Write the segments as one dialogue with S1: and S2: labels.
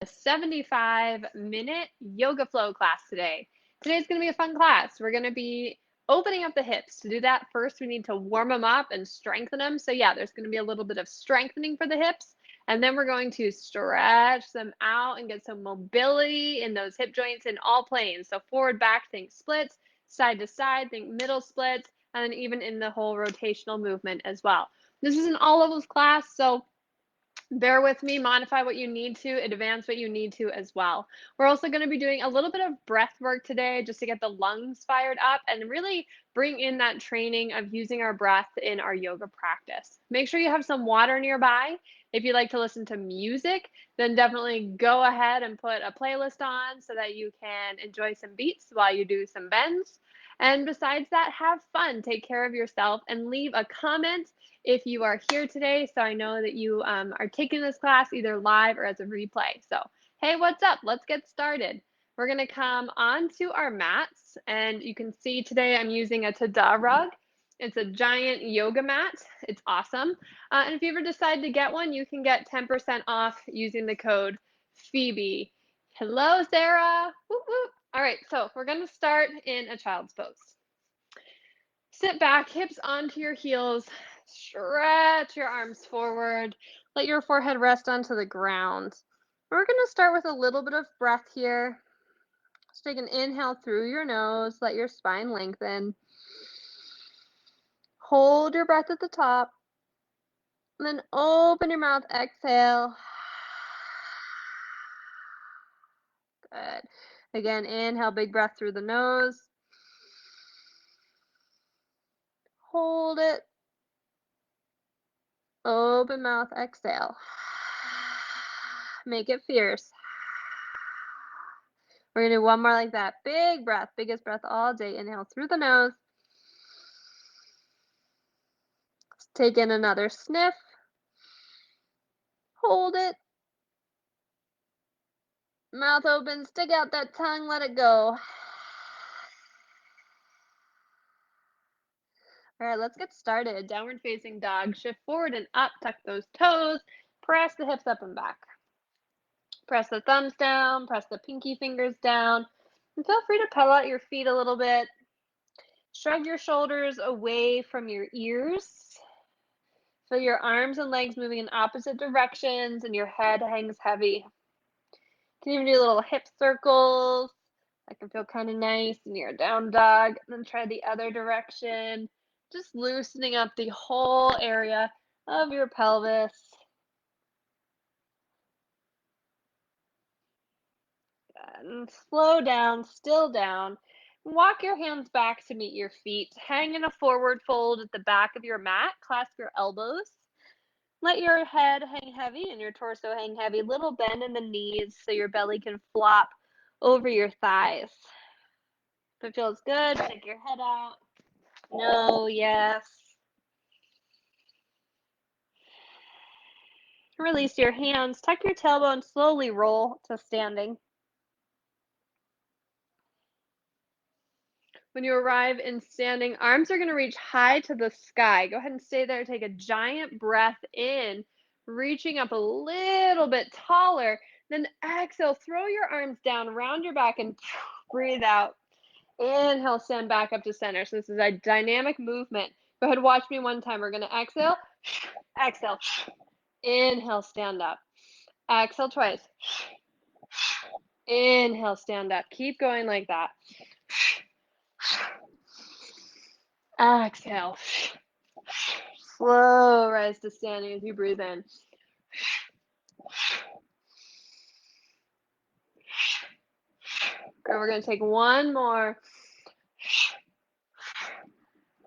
S1: a 75-minute yoga flow class today. Today's going to be a fun class. We're going to be opening up the hips. To do that, first we need to warm them up and strengthen them. So yeah, there's going to be a little bit of strengthening for the hips. And then we're going to stretch them out and get some mobility in those hip joints in all planes. So forward, back, think splits, side to side, think middle splits, and then even in the whole rotational movement as well. This is an all levels class, so bear with me, modify what you need to, advance what you need to as well. We're also going to be doing a little bit of breath work today just to get the lungs fired up and really bring in that training of using our breath in our yoga practice. Make sure you have some water nearby. If you like to listen to music, then definitely go ahead and put a playlist on so that you can enjoy some beats while you do some bends. And besides that, have fun, take care of yourself, and leave a comment if you are here today, so I know that you are taking this class either live or as a replay. So, hey, what's up? Let's get started. We're going to come onto our mats, and you can see today I'm using a Tada rug. It's a giant yoga mat. It's awesome. And if you ever decide to get one, you can get 10% off using the code Phoebe. Hello, Sarah. Whoop, whoop. All right, so we're going to start in a child's pose. Sit back, hips onto your heels. Stretch your arms forward. Let your forehead rest onto the ground. We're going to start with a little bit of breath here. Just take an inhale through your nose. Let your spine lengthen. Hold your breath at the top. And then open your mouth, exhale. Good. Again, inhale, big breath through the nose. Hold it. Open mouth, exhale. Make it fierce. We're going to do one more like that. Big breath, biggest breath all day. Inhale through the nose. Let's take in another sniff. Hold it. Mouth open, stick out that tongue, let it go. All right, let's get started. Downward facing dog. Shift forward and up, tuck those toes. Press the hips up and back. Press the thumbs down, press the pinky fingers down. And feel free to pedal out your feet a little bit. Shrug your shoulders away from your ears. Feel your arms and legs moving in opposite directions and your head hangs heavy. You can even do little hip circles. That can feel kind of nice in your down dog. And then try the other direction. Just loosening up the whole area of your pelvis. And slow down, still down. Walk your hands back to meet your feet. Hang in a forward fold at the back of your mat. Clasp your elbows. Let your head hang heavy and your torso hang heavy. Little bend in the knees so your belly can flop over your thighs. If it feels good, stick your head out. No, yes. Release your hands. Tuck your tailbone. Slowly roll to standing. When you arrive in standing, arms are going to reach high to the sky. Go ahead and stay there. Take a giant breath in, reaching up a little bit taller. Then exhale, throw your arms down, round your back, and breathe out. Inhale, stand back up to center. So this is a dynamic movement. Go ahead, watch me one time. We're going to exhale, exhale, inhale, stand up. Exhale twice. Inhale, stand up. Keep going like that. Exhale. Slow rise to standing as you breathe in. Okay, we're going to take one more.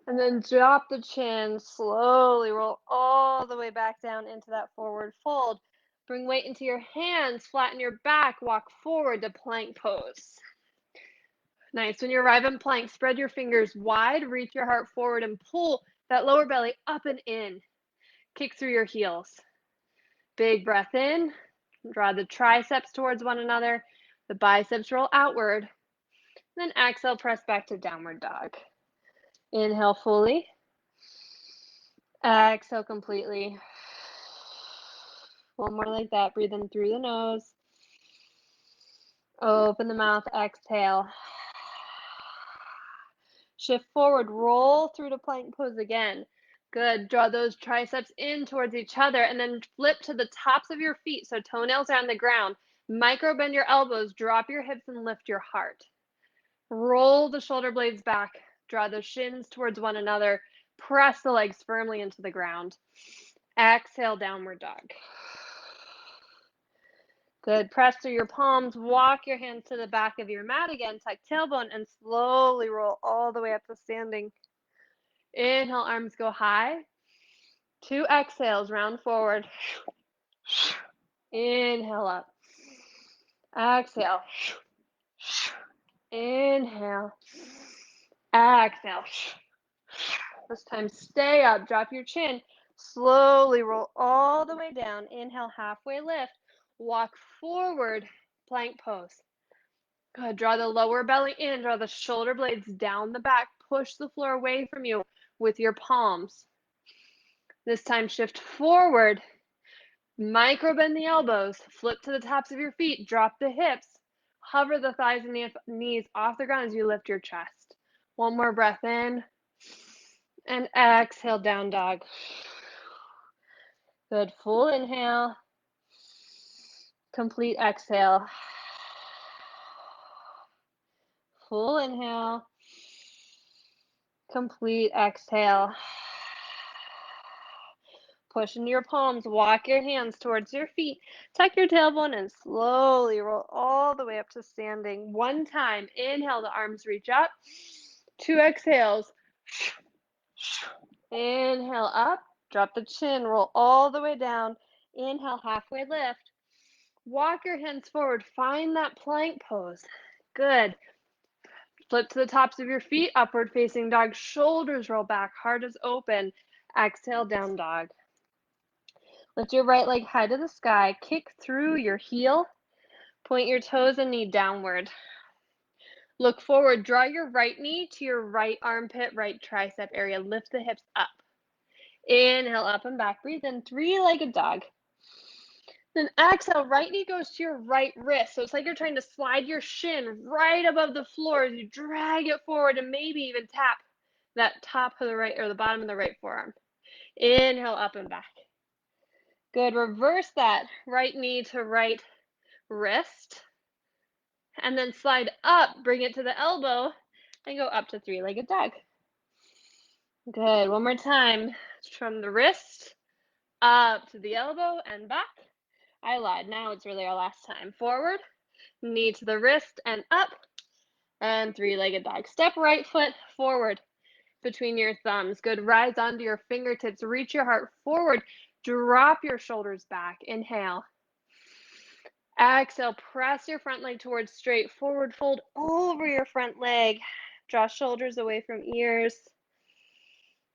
S1: And then drop the chin, slowly roll all the way back down into that forward fold. Bring weight into your hands, flatten your back, walk forward to plank pose. Nice. When you arrive in plank, spread your fingers wide, reach your heart forward and pull that lower belly up and in. Kick through your heels. Big breath in. Draw the triceps towards one another. The biceps roll outward. Then exhale, press back to downward dog. Inhale fully. Exhale completely. One more like that. Breathe in through the nose. Open the mouth, exhale. Shift forward, roll through to plank pose again. Good. Draw those triceps in towards each other and then flip to the tops of your feet so toenails are on the ground. Micro bend your elbows, drop your hips and lift your heart. Roll the shoulder blades back. Draw the shins towards one another. Press the legs firmly into the ground. Exhale, downward dog. Good. Press through your palms. Walk your hands to the back of your mat again. Tuck tailbone and slowly roll all the way up to standing. Inhale, arms go high. 2 exhales, round forward. Inhale up. Exhale. Inhale. Exhale. This time, stay up. Drop your chin. Slowly roll all the way down. Inhale, halfway lift. Walk forward, plank pose. Good. Draw the lower belly in. Draw the shoulder blades down the back. Push the floor away from you with your palms. This time, shift forward. Micro bend the elbows. Flip to the tops of your feet. Drop the hips. Hover the thighs and knees off the ground as you lift your chest. One more breath in. And exhale, down dog. Good. Full inhale. Complete exhale. Full inhale. Complete exhale. Push into your palms. Walk your hands towards your feet. Tuck your tailbone and slowly roll all the way up to standing. One time. Inhale, the arms reach up. 2 exhales. Inhale up. Drop the chin. Roll all the way down. Inhale, halfway lift. Walk your hands forward. Find that plank pose. Good. Flip to the tops of your feet. Upward facing dog. Shoulders roll back. Heart is open. Exhale, down dog. Lift your right leg high to the sky. Kick through your heel. Point your toes and knee downward. Look forward. Draw your right knee to your right armpit, right tricep area. Lift the hips up. Inhale, up and back. Breathe in, 3-legged dog. Then exhale, right knee goes to your right wrist. So it's like you're trying to slide your shin right above the floor as you drag it forward and maybe even tap that top of the right or the bottom of the right forearm. Inhale, up and back. Good. Reverse that right knee to right wrist. And then slide up, bring it to the elbow, and go up to 3-legged dog. Good. One more time. From the wrist up to the elbow and back. I lied. Now it's really our last time. Forward, knee to the wrist and up, and 3-legged dog. Step right foot forward between your thumbs. Good. Rise onto your fingertips. Reach your heart forward. Drop your shoulders back. Inhale. Exhale. Press your front leg towards straight. Forward fold over your front leg. Draw shoulders away from ears.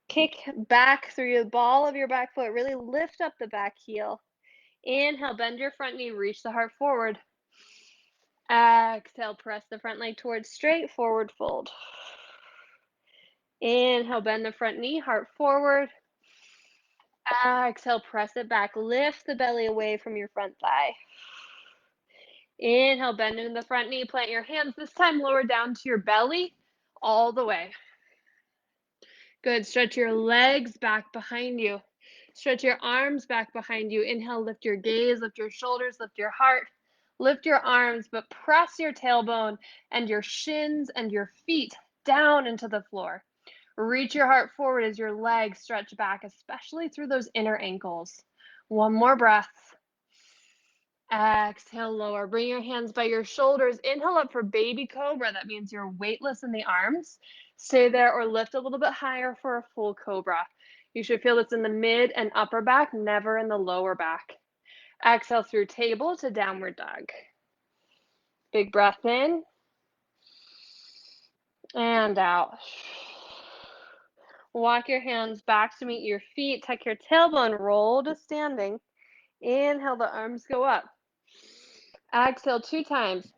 S1: Kick back through the ball of your back foot. Really lift up the back heel. Inhale, bend your front knee, reach the heart forward. Exhale, press the front leg towards straight, forward fold. Inhale, bend the front knee, heart forward. Exhale, press it back. Lift the belly away from your front thigh. Inhale, bend in the front knee, plant your hands. This time lower down to your belly, all the way. Good. Stretch your legs back behind you. Stretch your arms back behind you. Inhale, lift your gaze, lift your shoulders, lift your heart. Lift your arms, but press your tailbone and your shins and your feet down into the floor. Reach your heart forward as your legs stretch back, especially through those inner ankles. One more breath. Exhale, lower. Bring your hands by your shoulders. Inhale up for baby cobra. That means you're weightless in the arms. Stay there or lift a little bit higher for a full cobra. You should feel this in the mid and upper back, never in the lower back. Exhale through table to downward dog. Big breath in and out. Walk your hands back to meet your feet. Tuck your tailbone, roll to standing. Inhale, the arms go up. Exhale 2 times.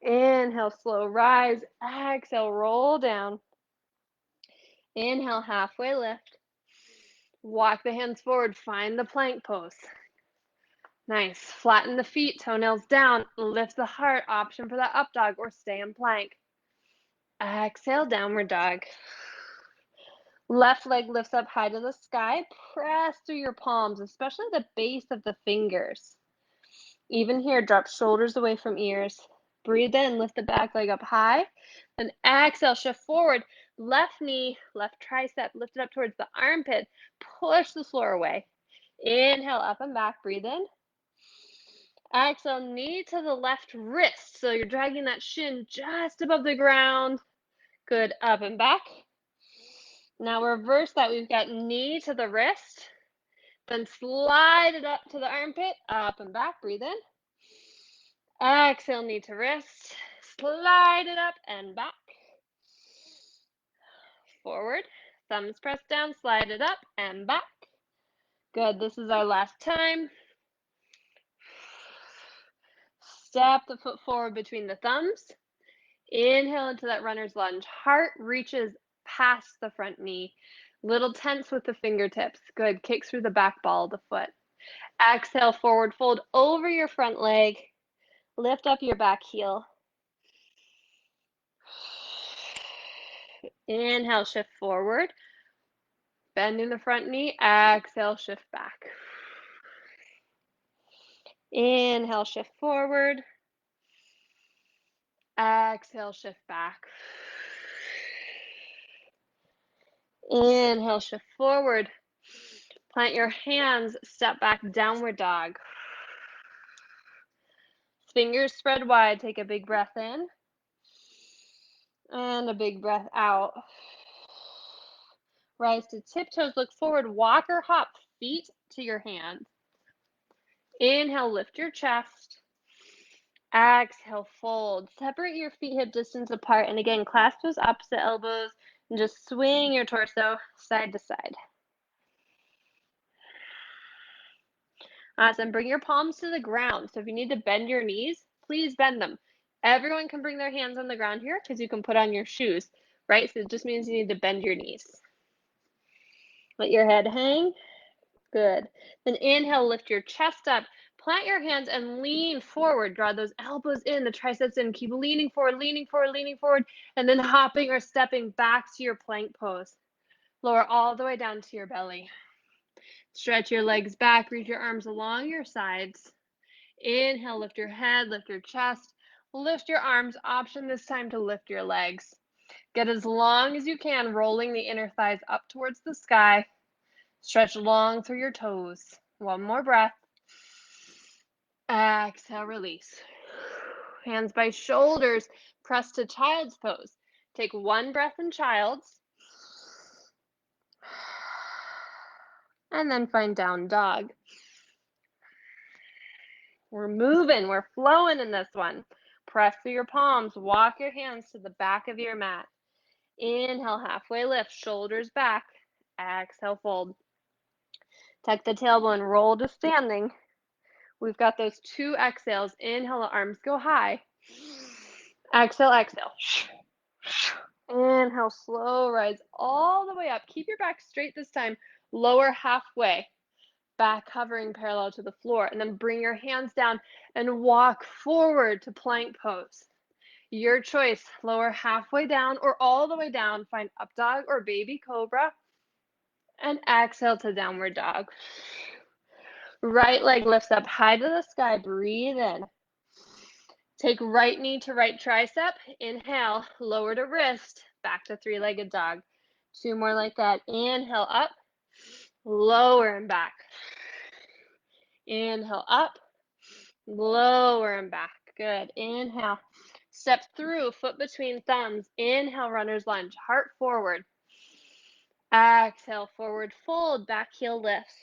S1: Inhale, slow rise. Exhale, roll down. Inhale, halfway lift. Walk the hands forward. Find the plank pose. Nice. Flatten the feet, toenails down. Lift the heart, option for that up dog or stay in plank. Exhale, downward dog. Left leg lifts up high to the sky. Press through your palms, especially the base of the fingers. Even here, drop shoulders away from ears. Breathe in, lift the back leg up high. Then exhale, shift forward. Left knee, left tricep, lift it up towards the armpit. Push the floor away. Inhale, up and back. Breathe in. Exhale, knee to the left wrist. So you're dragging that shin just above the ground. Good, up and back. Now reverse that. We've got knee to the wrist. Then slide it up to the armpit. Up and back. Breathe in. Exhale, knee to wrist. Slide it up and back. Forward. Thumbs pressed down. Slide it up and back. Good. This is our last time. Step the foot forward between the thumbs. Inhale into that runner's lunge. Heart reaches past the front knee. Little tense with the fingertips. Good. Kick through the back ball of the foot. Exhale, forward fold over your front leg. Lift up your back heel. Inhale, shift forward. Bending the front knee. Exhale, shift back. Inhale, shift forward. Exhale, shift back. Inhale, shift forward. Plant your hands, step back, downward dog. Fingers spread wide. Take a big breath in. And a big breath out. Rise to tiptoes, look forward, walk or hop, feet to your hands. Inhale, lift your chest. Exhale, fold. Separate your feet hip distance apart. And again, clasp those opposite elbows and just swing your torso side to side. Awesome. Bring your palms to the ground. So if you need to bend your knees, please bend them. Everyone can bring their hands on the ground here because you can put on your shoes, right? So it just means you need to bend your knees. Let your head hang. Good. Then inhale, lift your chest up. Plant your hands and lean forward. Draw those elbows in, the triceps in. Keep leaning forward, leaning forward, leaning forward, and then hopping or stepping back to your plank pose. Lower all the way down to your belly. Stretch your legs back, reach your arms along your sides. Inhale, lift your head, lift your chest, lift your arms. Option this time to lift your legs. Get as long as you can, rolling the inner thighs up towards the sky. Stretch long through your toes. One more breath. Exhale, release. Hands by shoulders, press to child's pose. Take one breath in child's. And then find down dog. We're moving, we're flowing in this one. Press through your palms, walk your hands to the back of your mat. Inhale, halfway lift, shoulders back. Exhale, fold. Tuck the tailbone, roll to standing. We've got those 2 exhales. Inhale, arms go high. Exhale, exhale. Inhale, slow rise all the way up. Keep your back straight this time. Lower halfway. Back hovering parallel to the floor. And then bring your hands down and walk forward to plank pose. Your choice. Lower halfway down or all the way down. Find up dog or baby cobra. And exhale to downward dog. Right leg lifts up high to the sky. Breathe in. Take right knee to right tricep. Inhale, lower to wrist. Back to 3-legged dog. 2 more like that. Inhale, up. Lower and back. Inhale, up. Lower and back. Good. Inhale. Step through, foot between thumbs. Inhale, runner's lunge. Heart forward. Exhale, forward fold. Back heel lifts.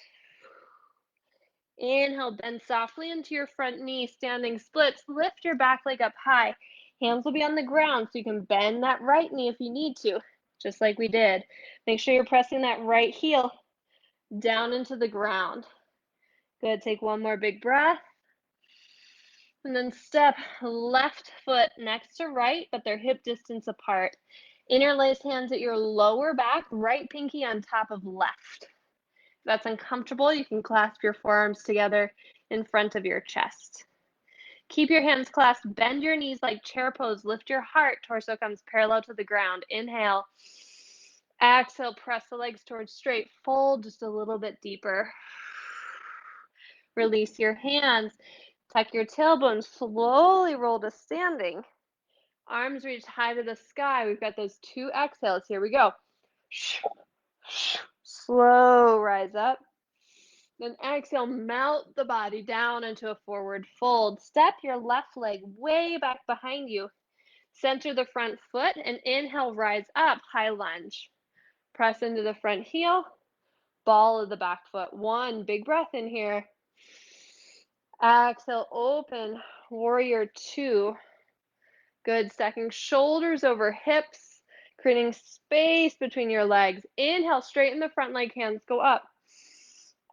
S1: Inhale, bend softly into your front knee, standing splits. Lift your back leg up high. Hands will be on the ground so you can bend that right knee if you need to, just like we did. Make sure you're pressing that right heel down into the ground. Good, take one more big breath. And then step left foot next to right, but they're hip distance apart. Interlace hands at your lower back, right pinky on top of left. If that's uncomfortable, you can clasp your forearms together in front of your chest. Keep your hands clasped, bend your knees like chair pose, lift your heart, torso comes parallel to the ground. Inhale. Exhale, press the legs towards straight, fold just a little bit deeper. Release your hands, tuck your tailbone, slowly roll to standing. Arms reach high to the sky. We've got those 2 exhales. Here we go. Slow rise up. Then exhale, melt the body down into a forward fold. Step your left leg way back behind you. Center the front foot and inhale, rise up, high lunge. Press into the front heel, ball of the back foot. 1, big breath in here. Exhale, open, warrior 2. Good, stacking shoulders over hips, creating space between your legs. Inhale, straighten the front leg, hands go up.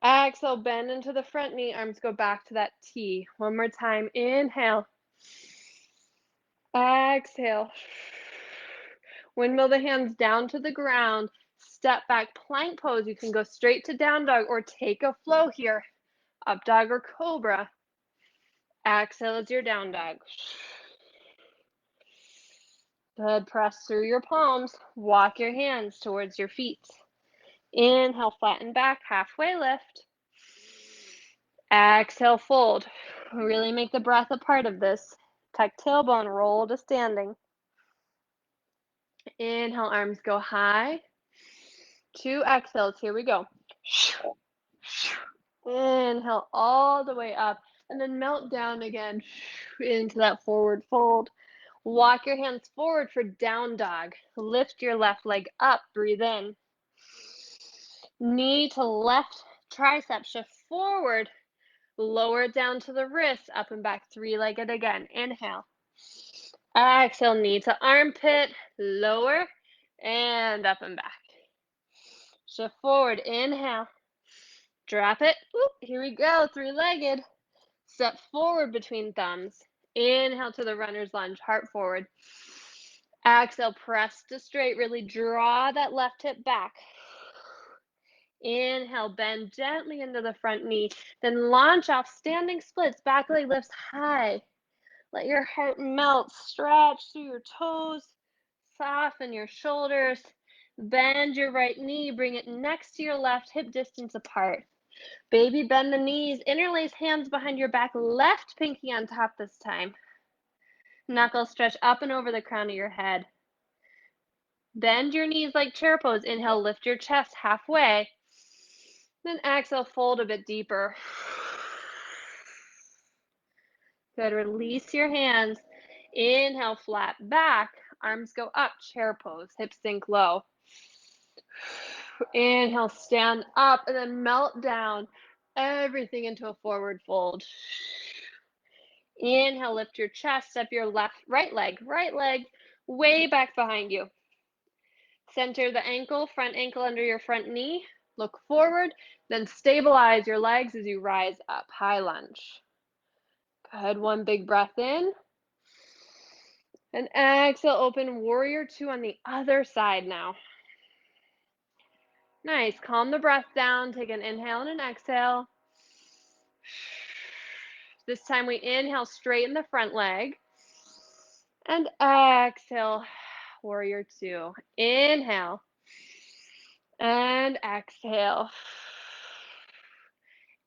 S1: Exhale, bend into the front knee, arms go back to that T. One more time, inhale. Exhale. Windmill the hands down to the ground. Step back, plank pose. You can go straight to down dog or take a flow here. Up dog or cobra. Exhale as your down dog. Good, press through your palms. Walk your hands towards your feet. Inhale, flatten back, halfway lift. Exhale, fold. Really make the breath a part of this. Tuck tailbone, roll to standing. Inhale, arms go high. 2 exhales, here we go. Inhale all the way up, and then melt down again into that forward fold. Walk your hands forward for down dog. Lift your left leg up, breathe in. Knee to left tricep, shift forward. Lower it down to the wrist, up and back, 3-legged again. Inhale. Exhale, knee to armpit, lower, and up and back. Shift forward, inhale. Drop it. Oop, here we go, 3-legged. Step forward between thumbs. Inhale to the runner's lunge, heart forward. Exhale, press to straight, really draw that left hip back. Inhale, bend gently into the front knee, then launch off, standing splits, back leg lifts high. Let your heart melt, stretch through your toes, soften your shoulders, bend your right knee, bring it next to your left, hip distance apart. Baby, bend the knees, interlace hands behind your back, left pinky on top this time. Knuckles stretch up and over the crown of your head. Bend your knees like chair pose. Inhale, lift your chest halfway. Then exhale, fold a bit deeper. Good, release your hands. Inhale, flat back. Arms go up, chair pose. Hips sink low. Inhale, stand up, and then melt down everything into a forward fold. Inhale, lift your chest, step your right leg way back behind you. Center the ankle, front ankle under your front knee. Look forward, then stabilize your legs as you rise up. High lunge. Good, 1 big breath in. And exhale, open warrior 2 on the other side now. Nice, calm the breath down. Take an inhale and an exhale. This time we inhale, straighten the front leg. And exhale, warrior 2. Inhale. And exhale.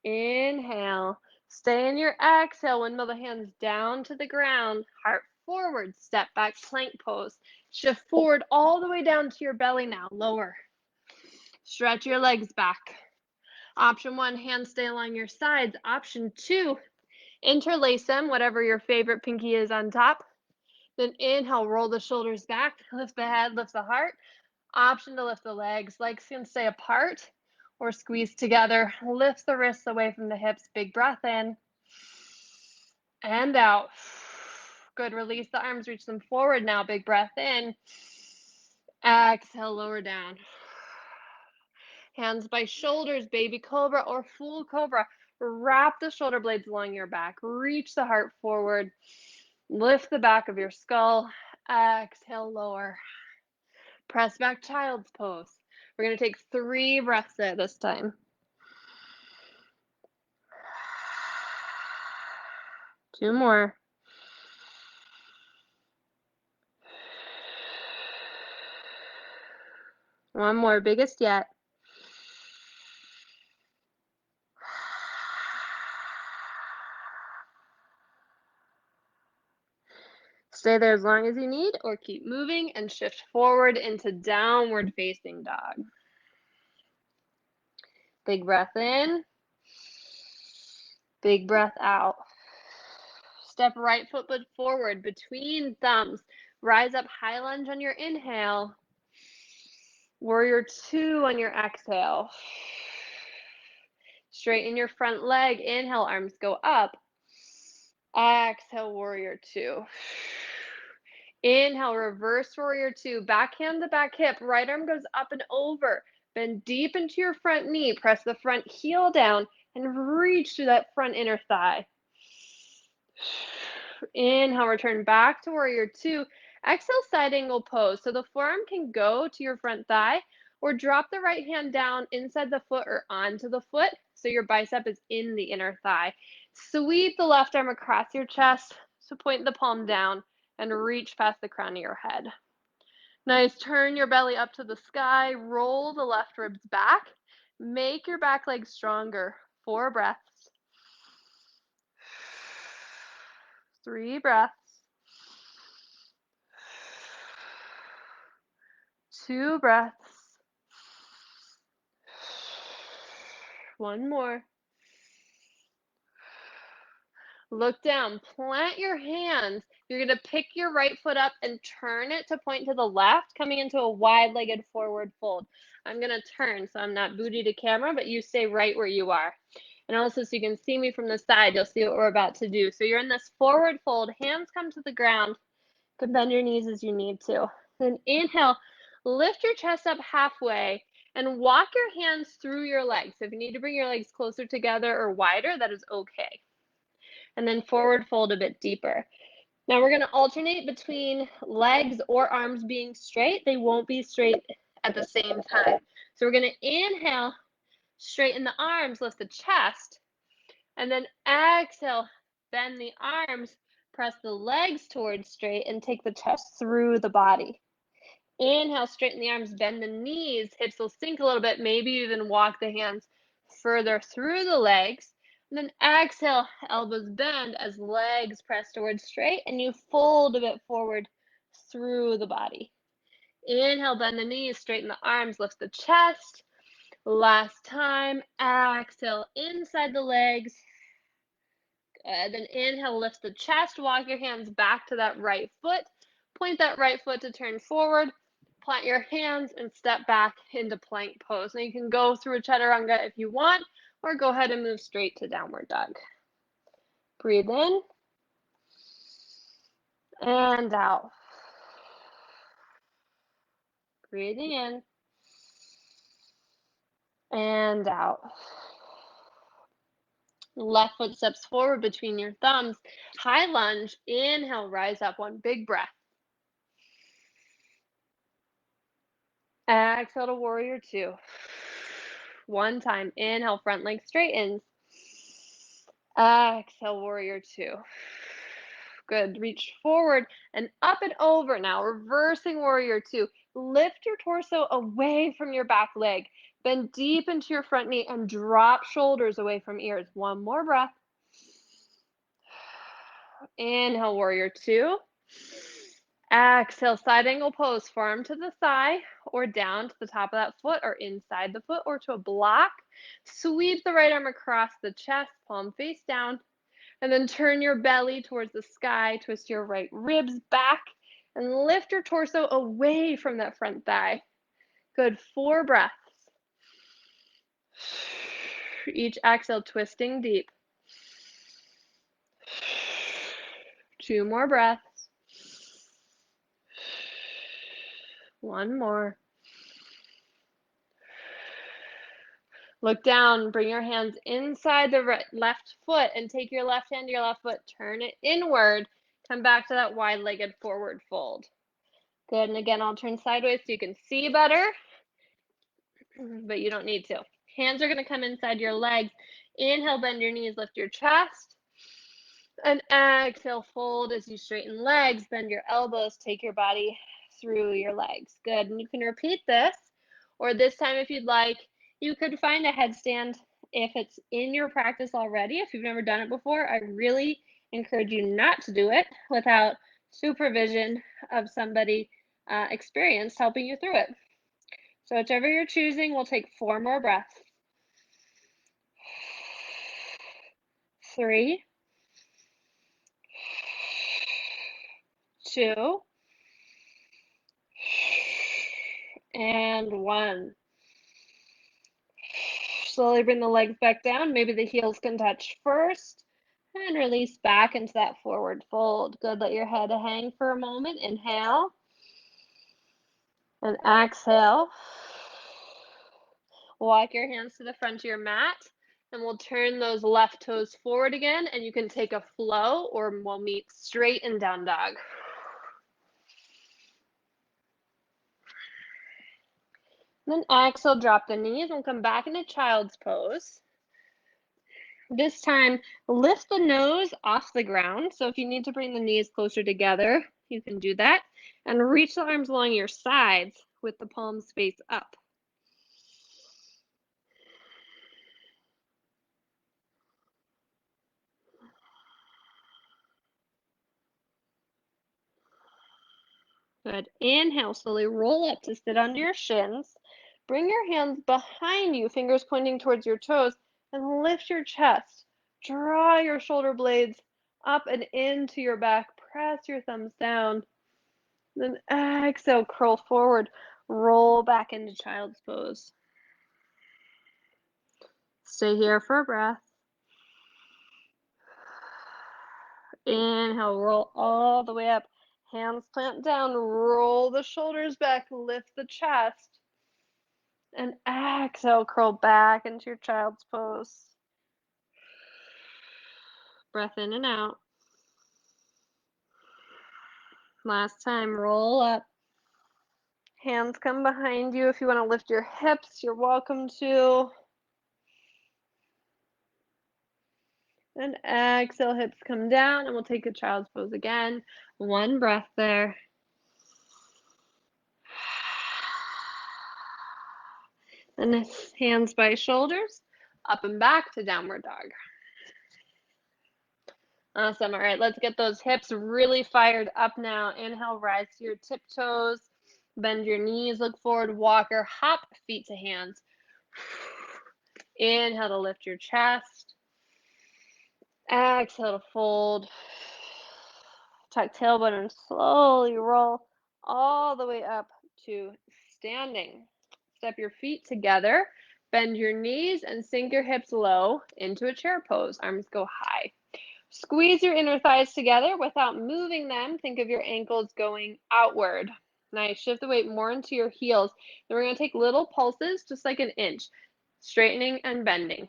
S1: Inhale. Stay in your exhale. Windmill the hands down to the ground. Heart forward. Step back, plank pose. Shift forward all the way down to your belly now. Lower. Stretch your legs back. Option 1, hands stay along your sides. Option 2, interlace them, whatever your favorite pinky is on top. Then inhale, roll the shoulders back, lift the head, lift the heart. Option to lift the legs. Legs can stay apart or squeeze together. Lift the wrists away from the hips. Big breath in and out. Good, release the arms, reach them forward now. Big breath in. Exhale, lower down. Hands by shoulders, baby cobra or full cobra. Wrap the shoulder blades along your back. Reach the heart forward. Lift the back of your skull. Exhale, lower. Press back, child's pose. We're going to take 3 breaths there this time. 2 more. One more, biggest yet. Stay there as long as you need, or keep moving and shift forward into downward facing dog. Big breath in. Big breath out. Step right foot forward between thumbs. Rise up, high lunge on your inhale. Warrior 2 on your exhale. Straighten your front leg. Inhale, arms go up. Exhale, warrior 2. Inhale, reverse warrior 2. Back hand to back hip. Right arm goes up and over. Bend deep into your front knee. Press the front heel down and reach through that front inner thigh. Inhale, return back to warrior 2. Exhale, side angle pose. So the forearm can go to your front thigh or drop the right hand down inside the foot or onto the foot so your bicep is in the inner thigh. Sweep the left arm across your chest, so point the palm down and reach past the crown of your head. Nice, turn your belly up to the sky, roll the left ribs back, make your back leg stronger. 4 breaths. 3 breaths. 2 breaths. 1 more. Look down, plant your hands. You're going to pick your right foot up and turn it to point to the left, coming into a wide-legged forward fold. I'm going to turn, so I'm not booty to camera, but you stay right where you are. And also, so you can see me from the side, you'll see what we're about to do. So you're in this forward fold, hands come to the ground. You can bend your knees as you need to. Then inhale, lift your chest up halfway and walk your hands through your legs. So if you need to bring your legs closer together or wider, that is okay. And then forward fold a bit deeper. Now we're going to alternate between legs or arms being straight. They won't be straight at the same time. So we're going to inhale, straighten the arms, lift the chest, and then exhale, bend the arms, press the legs towards straight, and take the chest through the body. Inhale, straighten the arms, bend the knees, hips will sink a little bit, maybe even walk the hands further through the legs. And then exhale, elbows bend as legs press towards straight, and you fold a bit forward through the body. Inhale, bend the knees, straighten the arms, lift the chest. Last time, exhale, inside the legs. Good. Then inhale, lift the chest, walk your hands back to that right foot. Point that right foot to turn forward. Plant your hands and step back into plank pose. Now you can go through a chaturanga if you want, or go ahead and move straight to downward dog. Breathe in and out. Breathing in and out. Left foot steps forward between your thumbs. High lunge. Inhale, rise up. 1 big breath. Exhale to warrior 2. 1 time. Inhale, front leg straightens. Exhale, warrior 2. Good. Reach forward and up and over now. Reversing warrior 2. Lift your torso away from your back leg. Bend deep into your front knee and drop shoulders away from ears. 1 more breath. Inhale, warrior 2. Exhale, side angle pose, forearm to the thigh or down to the top of that foot or inside the foot or to a block. Sweep the right arm across the chest, palm face down, and then turn your belly towards the sky. Twist your right ribs back and lift your torso away from that front thigh. Good. 4 breaths. Each exhale, twisting deep. 2 more breaths. 1 more. Look down, bring your hands inside the left foot and take your left hand to your left foot, turn it inward, come back to that wide-legged forward fold. Good, and again, I'll turn sideways so you can see better, but you don't need to. Hands are gonna come inside your legs. Inhale, bend your knees, lift your chest. And exhale, fold as you straighten legs, bend your elbows, take your body through your legs. Good. And you can repeat this, or this time, if you'd like, you could find a headstand if it's in your practice already. If you've never done it before, I really encourage you not to do it without supervision of somebody experienced helping you through it. So whichever you're choosing, we'll take 4 more breaths. 3, 2, and 1. Slowly bring the legs back down. Maybe the heels can touch first. And release back into that forward fold. Good. Let your head hang for a moment. Inhale. And exhale. Walk your hands to the front of your mat. And we'll turn those left toes forward again. And you can take a flow, or we'll meet straight in down dog. Then exhale, drop the knees. We'll come back into child's pose. This time, lift the nose off the ground. So if you need to bring the knees closer together, you can do that. And reach the arms along your sides with the palms face up. Good. Inhale, slowly roll up to sit onto your shins. Bring your hands behind you, fingers pointing towards your toes, and lift your chest. Draw your shoulder blades up and into your back. Press your thumbs down. Then exhale, curl forward. Roll back into child's pose. Stay here for a breath. Inhale, roll all the way up. Hands plant down, roll the shoulders back, lift the chest. And exhale, curl back into your child's pose. Breath in and out. Last time, roll up. Hands come behind you. If you want to lift your hips, you're welcome to. And exhale, hips come down, and we'll take a child's pose again. One breath there. And hands by shoulders, up and back to downward dog. Awesome. All right, let's get those hips really fired up now. Inhale, rise to your tiptoes. Bend your knees, look forward, walker, hop, feet to hands. Inhale to lift your chest. Exhale to fold. Tuck tailbone and slowly roll all the way up to standing. Step your feet together, bend your knees, and sink your hips low into a chair pose. Arms go high. Squeeze your inner thighs together without moving them. Think of your ankles going outward. Nice. Shift the weight more into your heels. Then we're going to take little pulses, just like an inch. Straightening and bending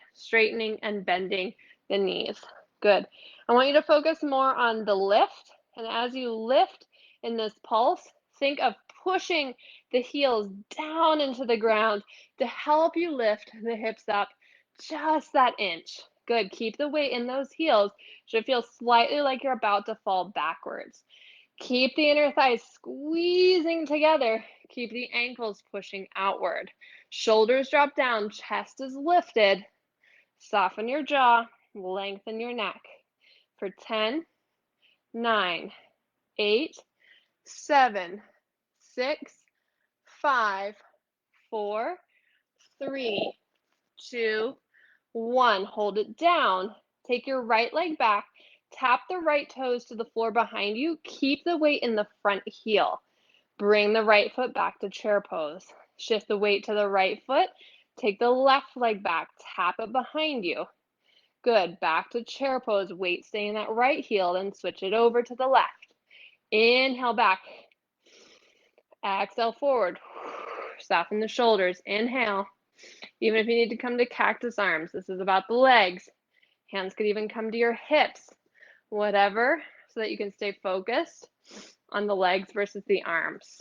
S1: the knees. Good. I want you to focus more on the lift. And as you lift in this pulse, think of pushing the heels down into the ground to help you lift the hips up just that inch. Good. Keep the weight in those heels. Should feel slightly like you're about to fall backwards. Keep the inner thighs squeezing together. Keep the ankles pushing outward. Shoulders drop down, chest is lifted. Soften your jaw, lengthen your neck. For 10, 9, 8, 7, 6, 5, 4, 3, 2, 1. Hold it down. Take your right leg back. Tap the right toes to the floor behind you. Keep the weight in the front heel. Bring the right foot back to chair pose. Shift the weight to the right foot. Take the left leg back. Tap it behind you. Good. Back to chair pose. Weight stay in that right heel. Then switch it over to the left. Inhale back. Exhale forward. Soften the shoulders. Inhale. Even if you need to come to cactus arms, this is about the legs. Hands could even come to your hips, whatever, so that you can stay focused on the legs versus the arms.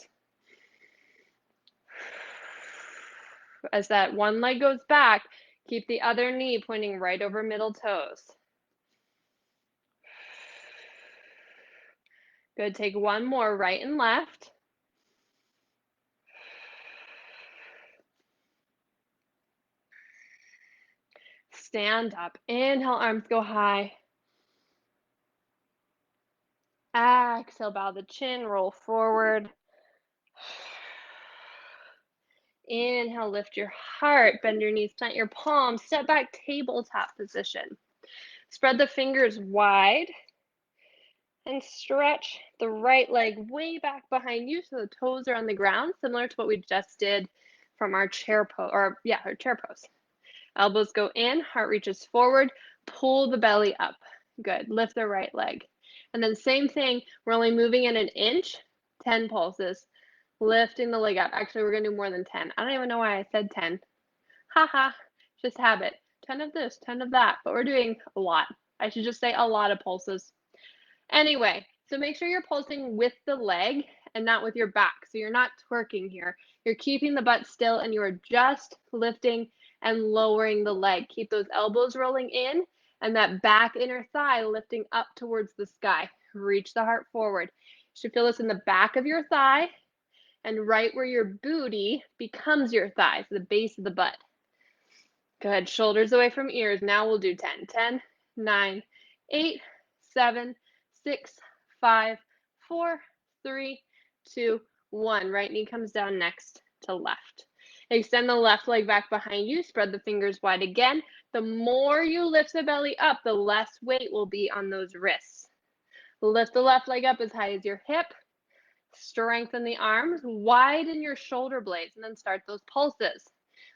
S1: As that one leg goes back, keep the other knee pointing right over middle toes. Good, take one more, right and left. Stand up, inhale, arms go high. Exhale, bow the chin, roll forward. Inhale, lift your heart, bend your knees, plant your palms, step back, tabletop position. Spread the fingers wide and stretch the right leg way back behind you so the toes are on the ground, similar to what we just did from our chair pose, or yeah, our chair pose. Elbows go in, heart reaches forward, pull the belly up. Good, lift the right leg. And then same thing, we're only moving in an inch, 10 pulses, lifting the leg up. Actually, we're gonna do more than 10. I don't even know why I said 10. Haha, just habit. 10 of this, 10 of that, but we're doing a lot. I should just say a lot of pulses. Anyway, so make sure you're pulsing with the leg and not with your back. So you're not twerking here. You're keeping the butt still and you are just lifting and lowering the leg. Keep those elbows rolling in and that back inner thigh lifting up towards the sky. Reach the heart forward. You should feel this in the back of your thigh and right where your booty becomes your thigh, so the base of the butt. Good. Shoulders away from ears. Now we'll do 10. 10, 9, 8, 7, 6, 5, 4, 3, 2, 1. Right knee comes down next to left. Extend the left leg back behind you. Spread the fingers wide again. The more you lift the belly up, the less weight will be on those wrists. Lift the left leg up as high as your hip. Strengthen the arms. Widen your shoulder blades and then start those pulses.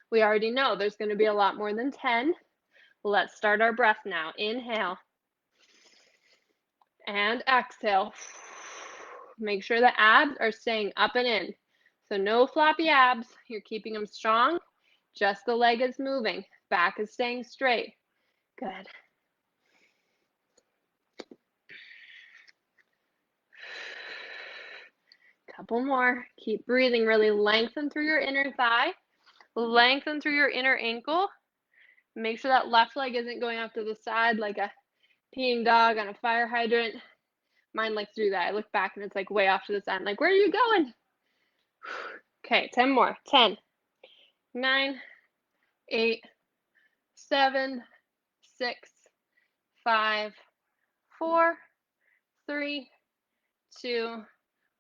S1: We already know there's going to be a lot more than 10. Let's start our breath now. Inhale and exhale. Make sure the abs are staying up and in. So no floppy abs. You're keeping them strong. Just the leg is moving. Back is staying straight. Good. Couple more. Keep breathing. Really lengthen through your inner thigh. Lengthen through your inner ankle. Make sure that left leg isn't going off to the side like a peeing dog on a fire hydrant. Mine likes to do that. I look back and it's like way off to the side. I'm like, where are you going? Okay, 10 more. 10, 9, 8, 7, 6, 5, 4, 3, 2,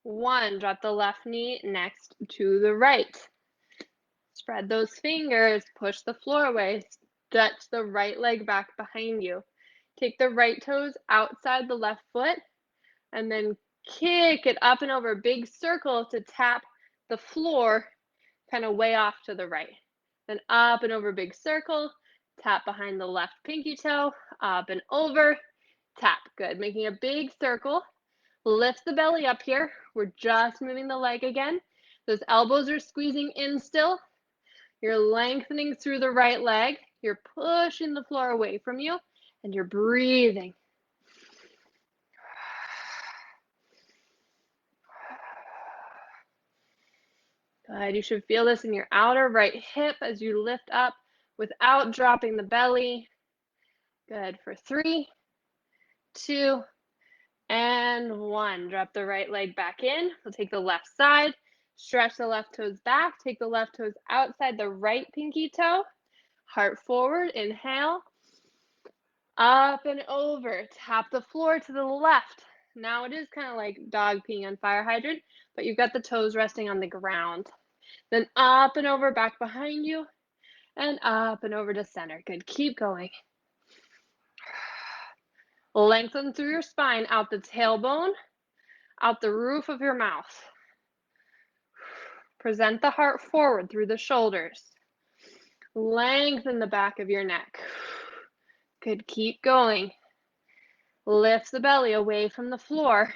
S1: 1. Drop the left knee next to the right. Spread those fingers. Push the floor away. Stretch the right leg back behind you. Take the right toes outside the left foot and then kick it up and over a big circle to tap the floor kind of way off to the right. Then up and over a big circle, tap behind the left pinky toe, up and over, tap. Good. Making a big circle. Lift the belly up here. We're just moving the leg again. Those elbows are squeezing in still. You're lengthening through the right leg. You're pushing the floor away from you and you're breathing. Good. You should feel this in your outer right hip as you lift up without dropping the belly. Good. For 3, 2, and 1. Drop the right leg back in. We'll take the left side. Stretch the left toes back. Take the left toes outside the right pinky toe. Heart forward. Inhale. Up and over. Tap the floor to the left. Now it is kind of like dog peeing on fire hydrant, but you've got the toes resting on the ground. Then up and over, back behind you, and up and over to center. Good. Keep going. Lengthen through your spine, out the tailbone, out the roof of your mouth. Present the heart forward through the shoulders. Lengthen the back of your neck. Good. Keep going. Lift the belly away from the floor.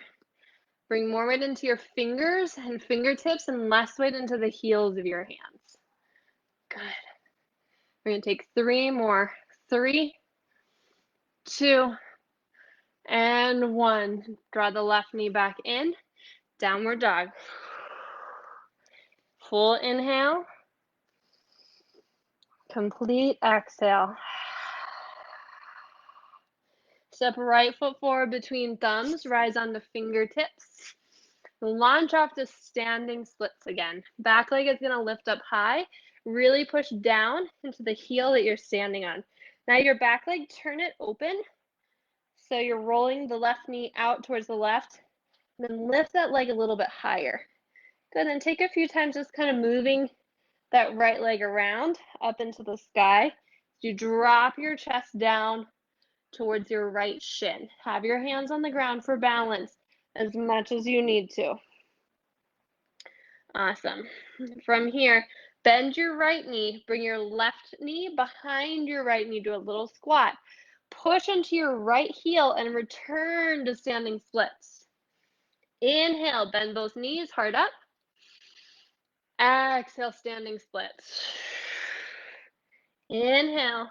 S1: Bring more weight into your fingers and fingertips and less weight into the heels of your hands. Good. We're going to take 3 more. 3, 2, and 1. Draw the left knee back in. Downward dog. Full inhale. Complete exhale. Step right foot forward between thumbs, rise onto fingertips. Launch off to standing splits again. Back leg is going to lift up high. Really push down into the heel that you're standing on. Now your back leg, turn it open. So you're rolling the left knee out towards the left. And then lift that leg a little bit higher. Good, and take a few times just kind of moving that right leg around up into the sky. You drop your chest down towards your right shin. Have your hands on the ground for balance as much as you need to. Awesome. From here, bend your right knee, bring your left knee behind your right knee, do a little squat. Push into your right heel and return to standing splits. Inhale, bend both knees, heart up. Exhale, standing splits. Inhale,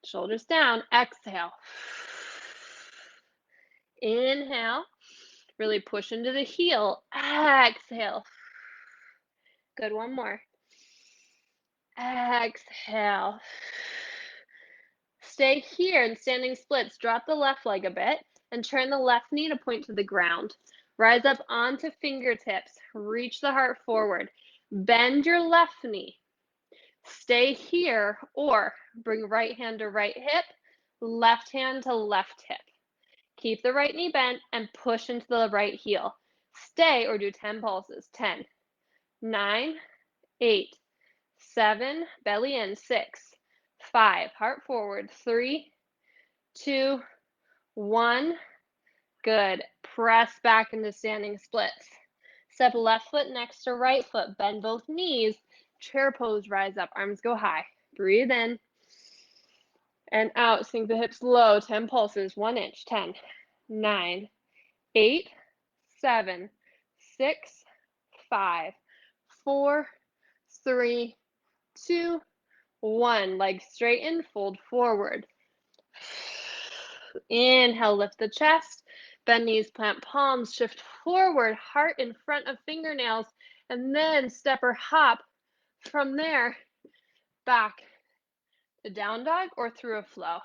S1: shoulders down, exhale. Inhale, really push into the heel, exhale. Good, one more. Exhale. Stay here in standing splits. Drop the left leg a bit and turn the left knee to point to the ground. Rise up onto fingertips. Reach the heart forward. Bend your left knee. Stay here or bring right hand to right hip, left hand to left hip. Keep the right knee bent and push into the right heel. Stay or do 10 pulses. 10, 9, 8, 7, belly in, 6, 5, heart forward, 3, 2, 1. Good. Press back into standing splits. Step left foot next to right foot. Bend both knees. Chair pose, rise up. Arms go high. Breathe in and out. Sink the hips low. 10 pulses. 1 inch. 10, 9, 8, 7, 6, 5, 4, 3, 2, 1. Legs straighten. Fold forward. Inhale, lift the chest. Bend knees, plant palms, shift forward, heart in front of fingernails, and then step or hop from there back to down dog or through a flow.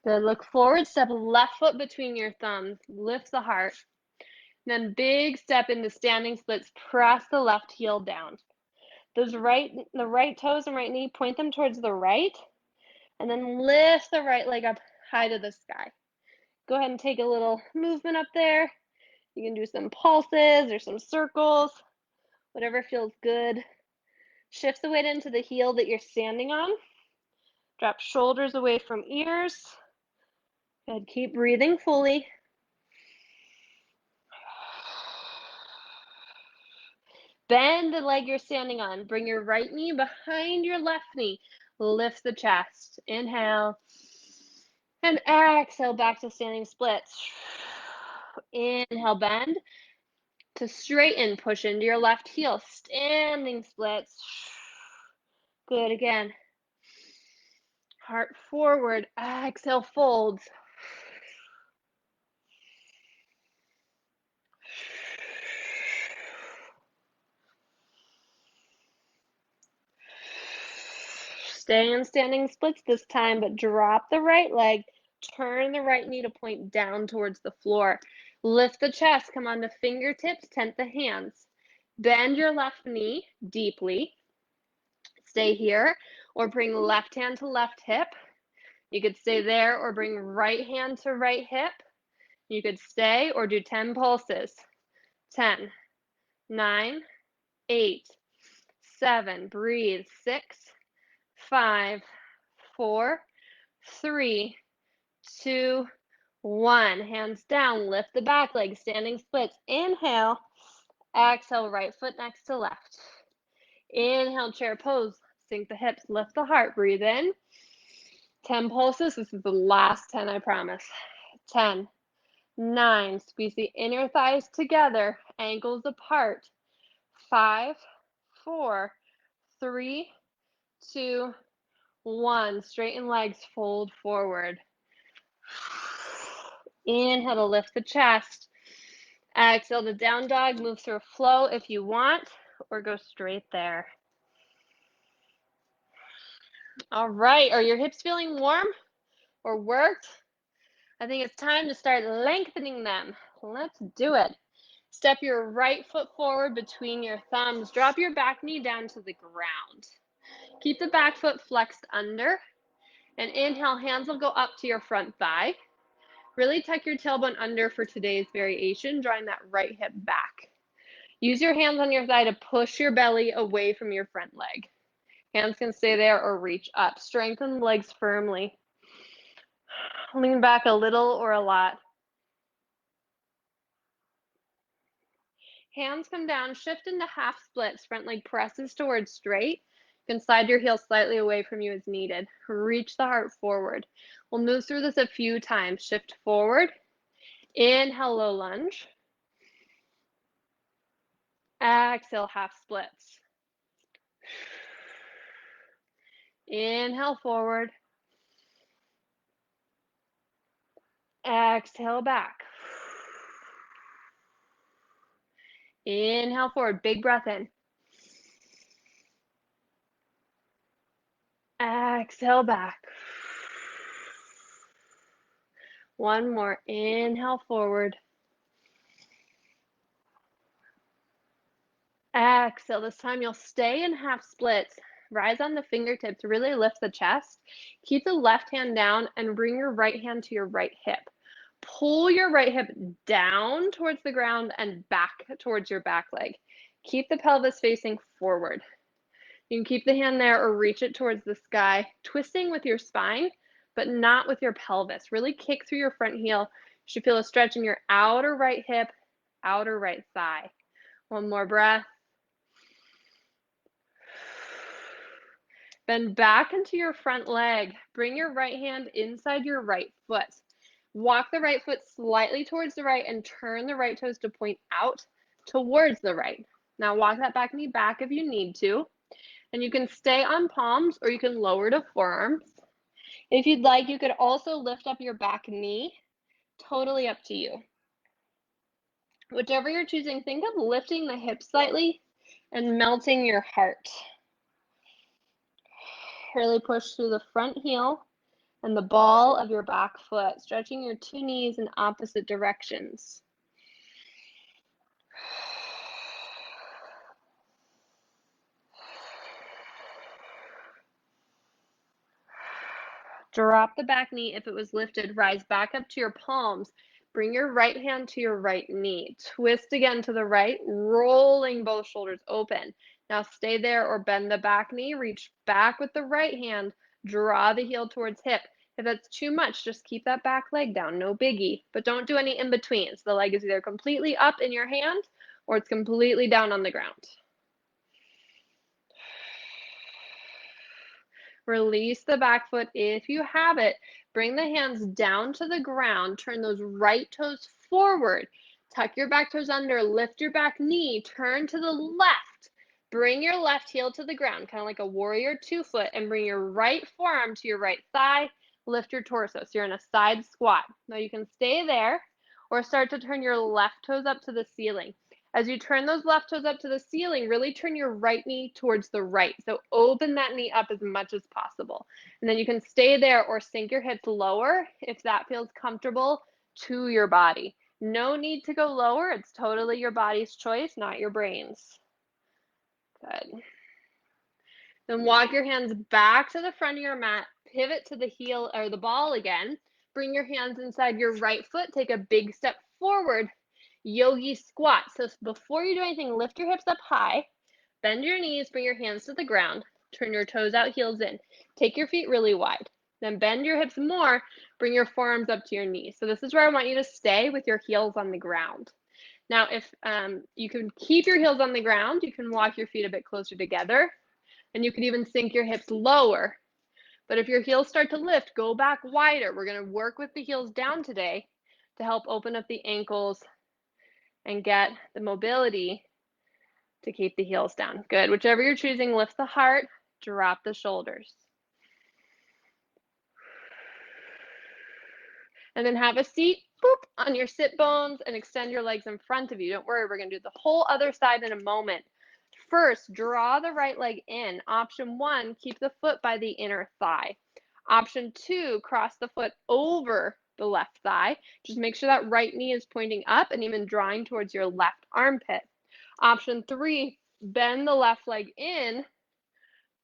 S1: Good, look forward, step left foot between your thumbs, lift the heart. Then big step into standing splits, press the left heel down. The right toes and right knee, point them towards the right, and then lift the right leg up high to the sky. Go ahead and take a little movement up there. You can do some pulses or some circles, whatever feels good. Shift the weight into the heel that you're standing on. Drop shoulders away from ears. Good, keep breathing fully. Bend the leg you're standing on. Bring your right knee behind your left knee. Lift the chest. Inhale. And exhale back to standing splits. Inhale, bend to straighten. Push into your left heel. Standing splits. Good, again. Heart forward. Exhale, folds. Stay in standing splits this time, but drop the right leg. Turn the right knee to point down towards the floor. Lift the chest. Come onto fingertips. Tent the hands. Bend your left knee deeply. Stay here or bring left hand to left hip. You could stay there or bring right hand to right hip. You could stay or do 10 pulses. 10, 9, 8, 7, breathe. 6, 5, 4, 3, 2, 1. Hands down, lift the back leg, standing splits. Inhale, exhale, right foot next to left. Inhale, chair pose. Sink the hips, lift the heart, breathe in. 10 pulses. This is the last 10, I promise. 10, 9, squeeze the inner thighs together, ankles apart. 5, 4, 3, 2, 1. Straighten legs, fold forward. Inhale to lift the chest. Exhale to down dog. Move through a flow if you want, or go straight there. All right, are your hips feeling warm or worked? I think it's time to start lengthening them. Let's do it. Step your right foot forward between your thumbs. Drop your back knee down to the ground. Keep the back foot flexed under. And inhale, hands will go up to your front thigh. Really tuck your tailbone under for today's variation, drawing that right hip back. Use your hands on your thigh to push your belly away from your front leg. Hands can stay there or reach up. Strengthen the legs firmly. Lean back a little or a lot. Hands come down, shift into half splits. Front leg presses towards straight. You can slide your heels slightly away from you as needed. Reach the heart forward. We'll move through this a few times. Shift forward. Inhale, low lunge. Exhale, half splits. Inhale, forward. Exhale, back. Inhale, forward. Big breath in. Exhale, back. One more. Inhale, forward. Exhale. This time you'll stay in half splits. Rise on the fingertips. Really lift the chest. Keep the left hand down and bring your right hand to your right hip. Pull your right hip down towards the ground and back towards your back leg. Keep the pelvis facing forward. You can keep the hand there or reach it towards the sky, twisting with your spine, but not with your pelvis. Really kick through your front heel. You should feel a stretch in your outer right hip, outer right thigh. One more breath. Bend back into your front leg. Bring your right hand inside your right foot. Walk the right foot slightly towards the right and turn the right toes to point out towards the right. Now walk that back knee back if you need to. And you can stay on palms or you can lower to forearms. If you'd like, you could also lift up your back knee. Totally up to you. Whichever you're choosing, think of lifting the hips slightly and melting your heart. Really push through the front heel and the ball of your back foot, stretching your two knees in opposite directions. Drop the back knee if it was lifted. Rise back up to your palms. Bring your right hand to your right knee. Twist again to the right, rolling both shoulders open. Now stay there or bend the back knee. Reach back with the right hand. Draw the heel towards hip. If that's too much, just keep that back leg down. No biggie. But don't do any in between. So the leg is either completely up in your hand or it's completely down on the ground. Release the back foot if you have it. Bring the hands down to the ground. Turn those right toes forward. Tuck your back toes under. Lift your back knee. Turn to the left. Bring your left heel to the ground, kind of like a warrior 2-foot, and bring your right forearm to your right thigh. Lift your torso. So you're in a side squat. Now you can stay there or start to turn your left toes up to the ceiling. As you turn those left toes up to the ceiling, really turn your right knee towards the right. So open that knee up as much as possible. And then you can stay there or sink your hips lower if that feels comfortable to your body. No need to go lower. It's totally your body's choice, not your brain's. Good. Then walk your hands back to the front of your mat. Pivot to the heel or the ball again. Bring your hands inside your right foot. Take a big step forward. Yogi squat. So before you do anything, lift your hips up high, bend your knees, bring your hands to the ground, turn your toes out, heels in. Take your feet really wide. Then bend your hips more, bring your forearms up to your knees. So this is where I want you to stay with your heels on the ground. Now, if you can keep your heels on the ground, you can walk your feet a bit closer together, and you can even sink your hips lower. But if your heels start to lift, go back wider. We're going to work with the heels down today to help open up the ankles and get the mobility to keep the heels down. Good. Whichever you're choosing, lift the heart, drop the shoulders. And then have a seat boop, on your sit bones and extend your legs in front of you. Don't worry, we're going to do the whole other side in a moment. First, draw the right leg in. Option 1, keep the foot by the inner thigh. Option 2, cross the foot over the left thigh. Just make sure that right knee is pointing up and even drawing towards your left armpit. Option 3, bend the left leg in.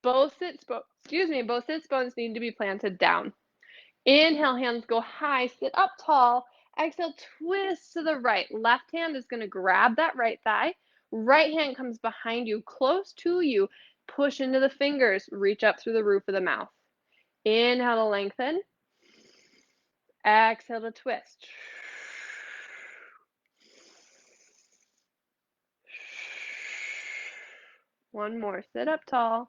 S1: Both sits bones need to be planted down. Inhale, hands go high, sit up tall. Exhale, twist to the right. Left hand is going to grab that right thigh. Right hand comes behind you, close to you. Push into the fingers. Reach up through the roof of the mouth. Inhale to lengthen. Exhale to twist. One more. Sit up tall.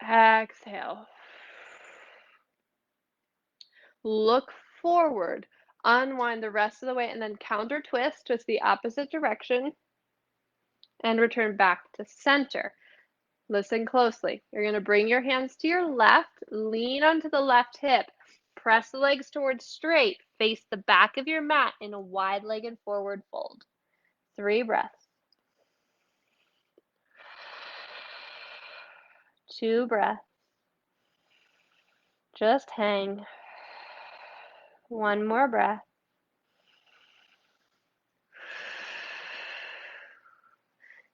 S1: Exhale. Look forward. Unwind the rest of the way and then counter twist the opposite direction and return back to center. Listen closely. You're going to bring your hands to your left, lean onto the left hip, press the legs towards straight, face the back of your mat in a wide-legged forward fold. 3 breaths. 2 breaths. Just hang. 1 more breath.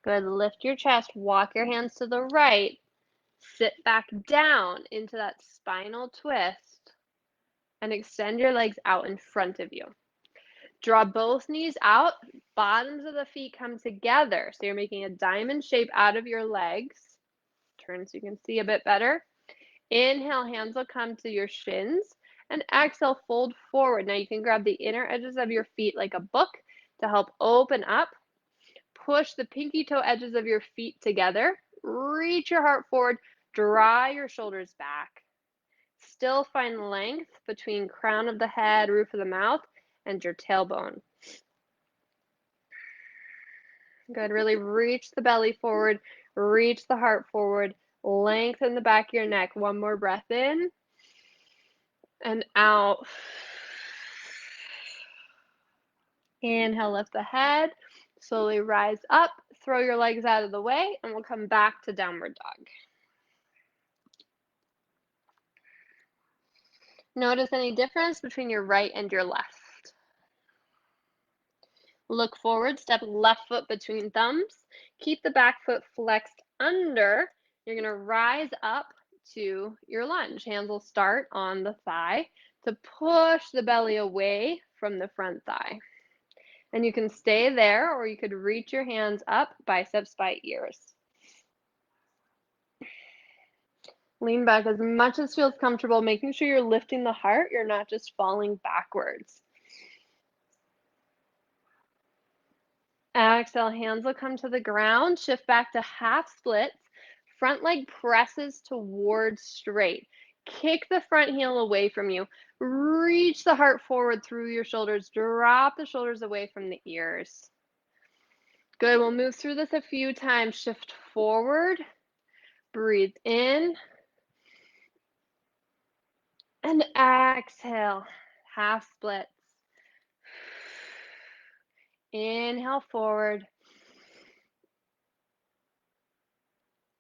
S1: Good. Lift your chest, walk your hands to the right, sit back down into that spinal twist, and extend your legs out in front of you. Draw both knees out, bottoms of the feet come together. So you're making a diamond shape out of your legs. Turn so you can see a bit better. Inhale, hands will come to your shins, and exhale, fold forward. Now you can grab the inner edges of your feet like a book to help open up. Push the pinky toe edges of your feet together. Reach your heart forward. Draw your shoulders back. Still find length between crown of the head, roof of the mouth, and your tailbone. Good. Really reach the belly forward. Reach the heart forward. Lengthen the back of your neck. 1 more breath in and out. Inhale, lift the head. Slowly rise up. Throw your legs out of the way, and we'll come back to downward dog. Notice any difference between your right and your left. Look forward, step left foot between thumbs. Keep the back foot flexed under. You're going to rise up to your lunge. Hands will start on the thigh to push the belly away from the front thigh. And you can stay there, or you could reach your hands up, biceps by ears. Lean back as much as feels comfortable, making sure you're lifting the heart. You're not just falling backwards. Exhale, hands will come to the ground. Shift back to half splits. Front leg presses towards straight. Kick the front heel away from you. Reach the heart forward through your shoulders. Drop the shoulders away from the ears. Good. We'll move through this a few times. Shift forward. Breathe in. And exhale. Half splits. Inhale forward.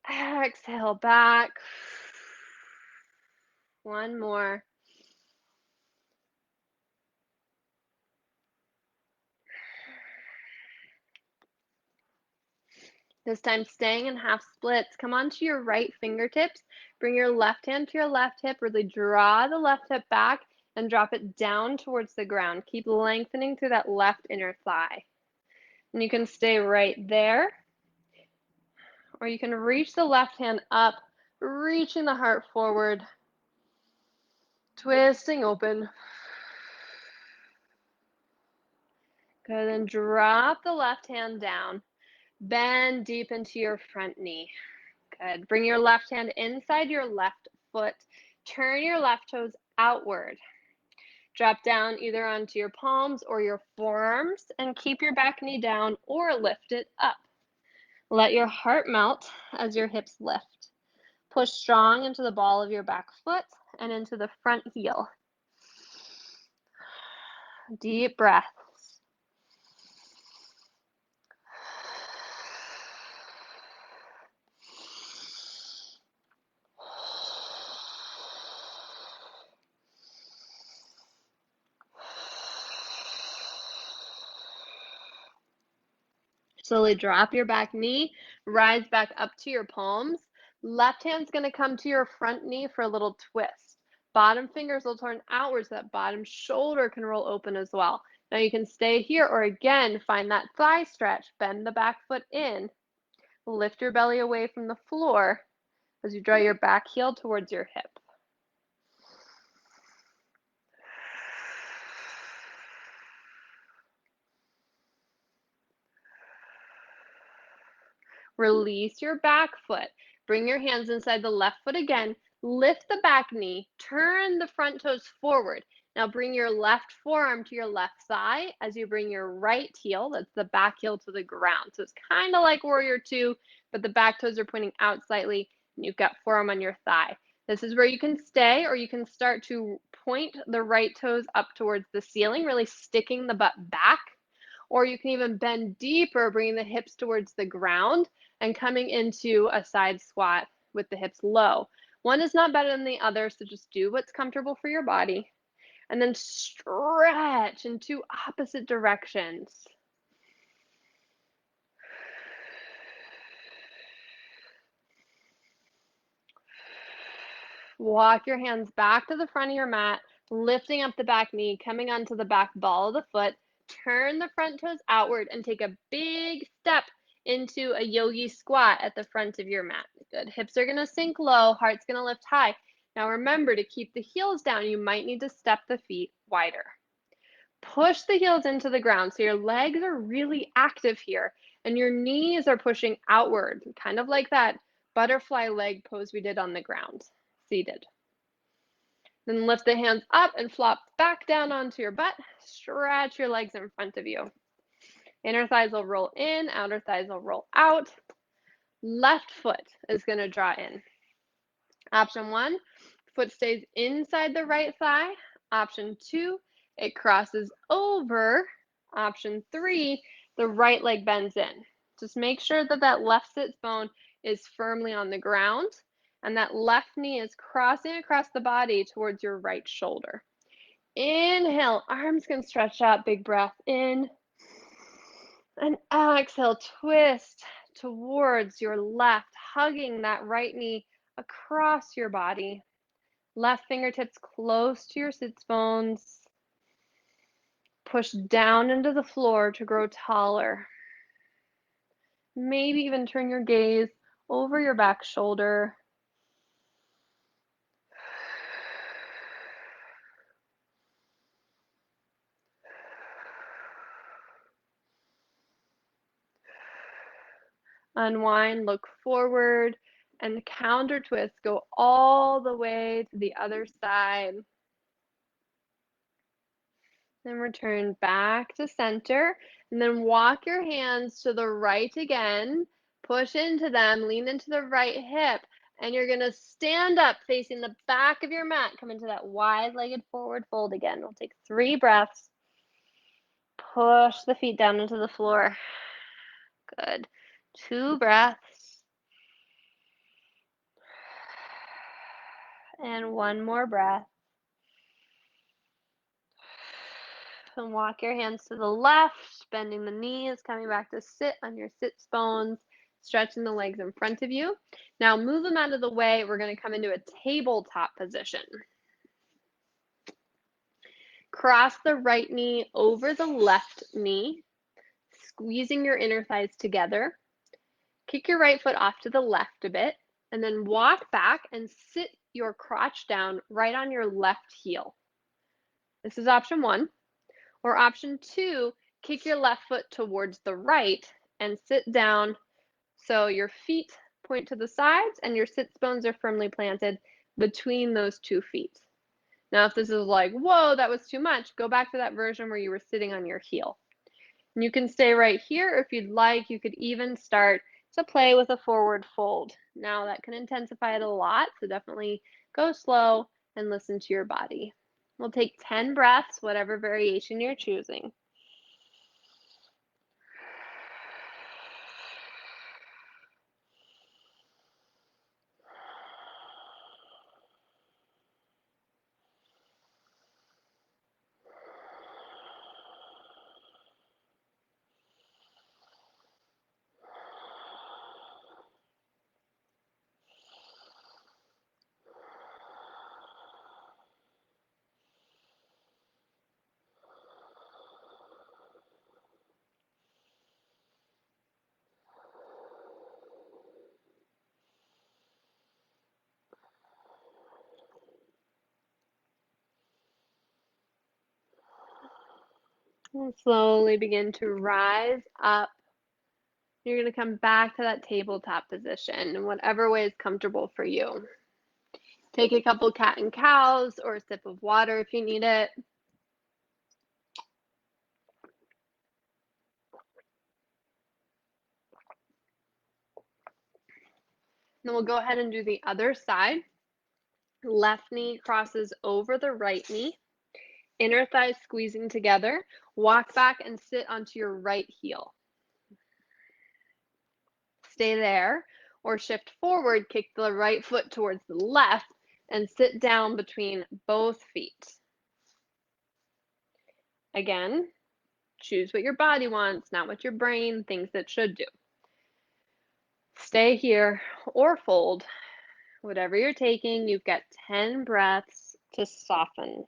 S1: Exhale back. 1 more. This time staying in half splits. Come onto your right fingertips. Bring your left hand to your left hip. Really draw the left hip back and drop it down towards the ground. Keep lengthening through that left inner thigh. And you can stay right there. Or you can reach the left hand up, reaching the heart forward. Twisting open. Good. Then drop the left hand down. Bend deep into your front knee. Good. Bring your left hand inside your left foot. Turn your left toes outward. Drop down either onto your palms or your forearms and keep your back knee down or lift it up. Let your heart melt as your hips lift. Push strong into the ball of your back foot and into the front heel. Deep breaths. Slowly drop your back knee, rise back up to your palms. Left hand's going to come to your front knee for a little twist. Bottom fingers will turn outwards so that bottom shoulder can roll open as well. Now you can stay here or again, find that thigh stretch. Bend the back foot in. Lift your belly away from the floor as you draw your back heel towards your hip. Release your back foot. Bring your hands inside the left foot again. Lift the back knee. Turn the front toes forward. Now bring your left forearm to your left thigh as you bring your right heel, that's the back heel, to the ground. So it's kind of like warrior two, but the back toes are pointing out slightly and you've got forearm on your thigh. This is where you can stay or you can start to point the right toes up towards the ceiling, really sticking the butt back. Or you can even bend deeper, bringing the hips towards the ground and coming into a side squat with the hips low. One is not better than the other, so just do what's comfortable for your body. And then stretch in two opposite directions. Walk your hands back to the front of your mat, lifting up the back knee, coming onto the back ball of the foot. Turn the front toes outward and take a big step into a yogi squat at the front of your mat. Good. Hips are going to sink low, heart's going to lift high. Now remember to keep the heels down. You might need to step the feet wider. Push the heels into the ground so your legs are really active here and your knees are pushing outward, kind of like that butterfly leg pose we did on the ground, seated. Then lift the hands up and flop back down onto your butt. Stretch your legs in front of you. Inner thighs will roll in, outer thighs will roll out. Left foot is going to draw in. Option 1, foot stays inside the right thigh. Option 2, it crosses over. Option 3, the right leg bends in. Just make sure that that left sits bone is firmly on the ground and that left knee is crossing across the body towards your right shoulder. Inhale, arms can stretch out, big breath in. And exhale, twist towards your left, hugging that right knee across your body. Left fingertips close to your sits bones. Push down into the floor to grow taller. Maybe even turn your gaze over your back shoulder. Unwind, look forward, and counter twist. Go all the way to the other side. Then return back to center, and then walk your hands to the right again. Push into them, lean into the right hip, and you're going to stand up facing the back of your mat. Come into that wide-legged forward fold again. We'll take 3 breaths. Push the feet down into the floor. Good. 2 breaths. And 1 more breath. And walk your hands to the left, bending the knees, coming back to sit on your sits bones, stretching the legs in front of you. Now move them out of the way. We're going to come into a tabletop position. Cross the right knee over the left knee, squeezing your inner thighs together. Kick your right foot off to the left a bit, and then walk back and sit your crotch down right on your left heel. This is option 1. Or option 2, kick your left foot towards the right and sit down so your feet point to the sides and your sits bones are firmly planted between those 2 feet. Now, if this is like, whoa, that was too much, go back to that version where you were sitting on your heel. And you can stay right here, or if you'd like, you could even start to play with a forward fold. Now, that can intensify it a lot, so definitely go slow and listen to your body. We'll take 10 breaths, whatever variation you're choosing. And slowly begin to rise up. You're going to come back to that tabletop position in whatever way is comfortable for you. Take a couple cat and cows or a sip of water if you need it. Then we'll go ahead and do the other side. Left knee crosses over the right knee. Inner thighs squeezing together. Walk back and sit onto your right heel. Stay there or shift forward, kick the right foot towards the left, and sit down between both feet. Again, choose what your body wants, not what your brain thinks it should do. Stay here or fold. Whatever you're taking, you've got 10 breaths to soften.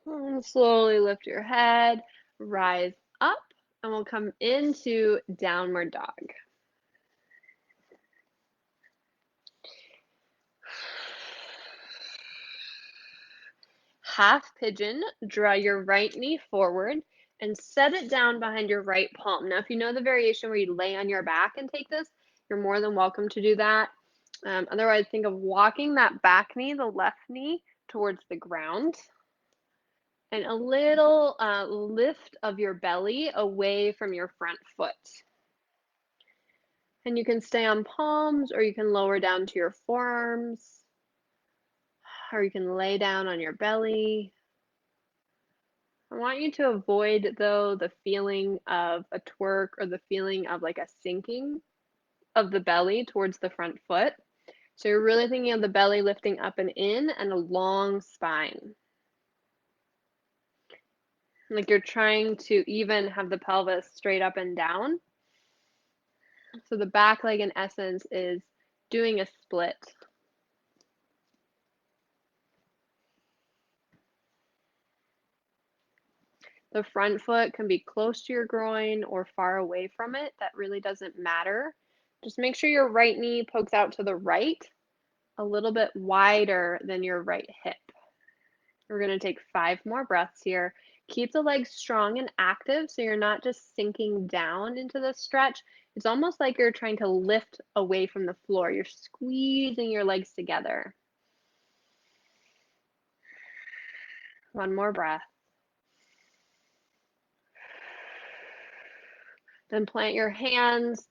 S1: And slowly lift your head, rise up, and we'll come into downward dog. Half pigeon, draw your right knee forward and set it down behind your right palm. Now, if you know the variation where you lay on your back and take this, you're more than welcome to do that. Otherwise, think of walking that back knee, the left knee, towards the ground. And a little lift of your belly away from your front foot. And you can stay on palms or you can lower down to your forearms. Or you can lay down on your belly. I want you to avoid, though, the feeling of a twerk or the feeling of like a sinking of the belly towards the front foot. So you're really thinking of the belly lifting up and in and a long spine. Like you're trying to even have the pelvis straight up and down. So the back leg, in essence, is doing a split. The front foot can be close to your groin or far away from it. That really doesn't matter. Just make sure your right knee pokes out to the right, a little bit wider than your right hip. We're going to take 5 more breaths here. Keep the legs strong and active so you're not just sinking down into the stretch. It's almost like you're trying to lift away from the floor. You're squeezing your legs together. 1 more breath. Then plant your hands,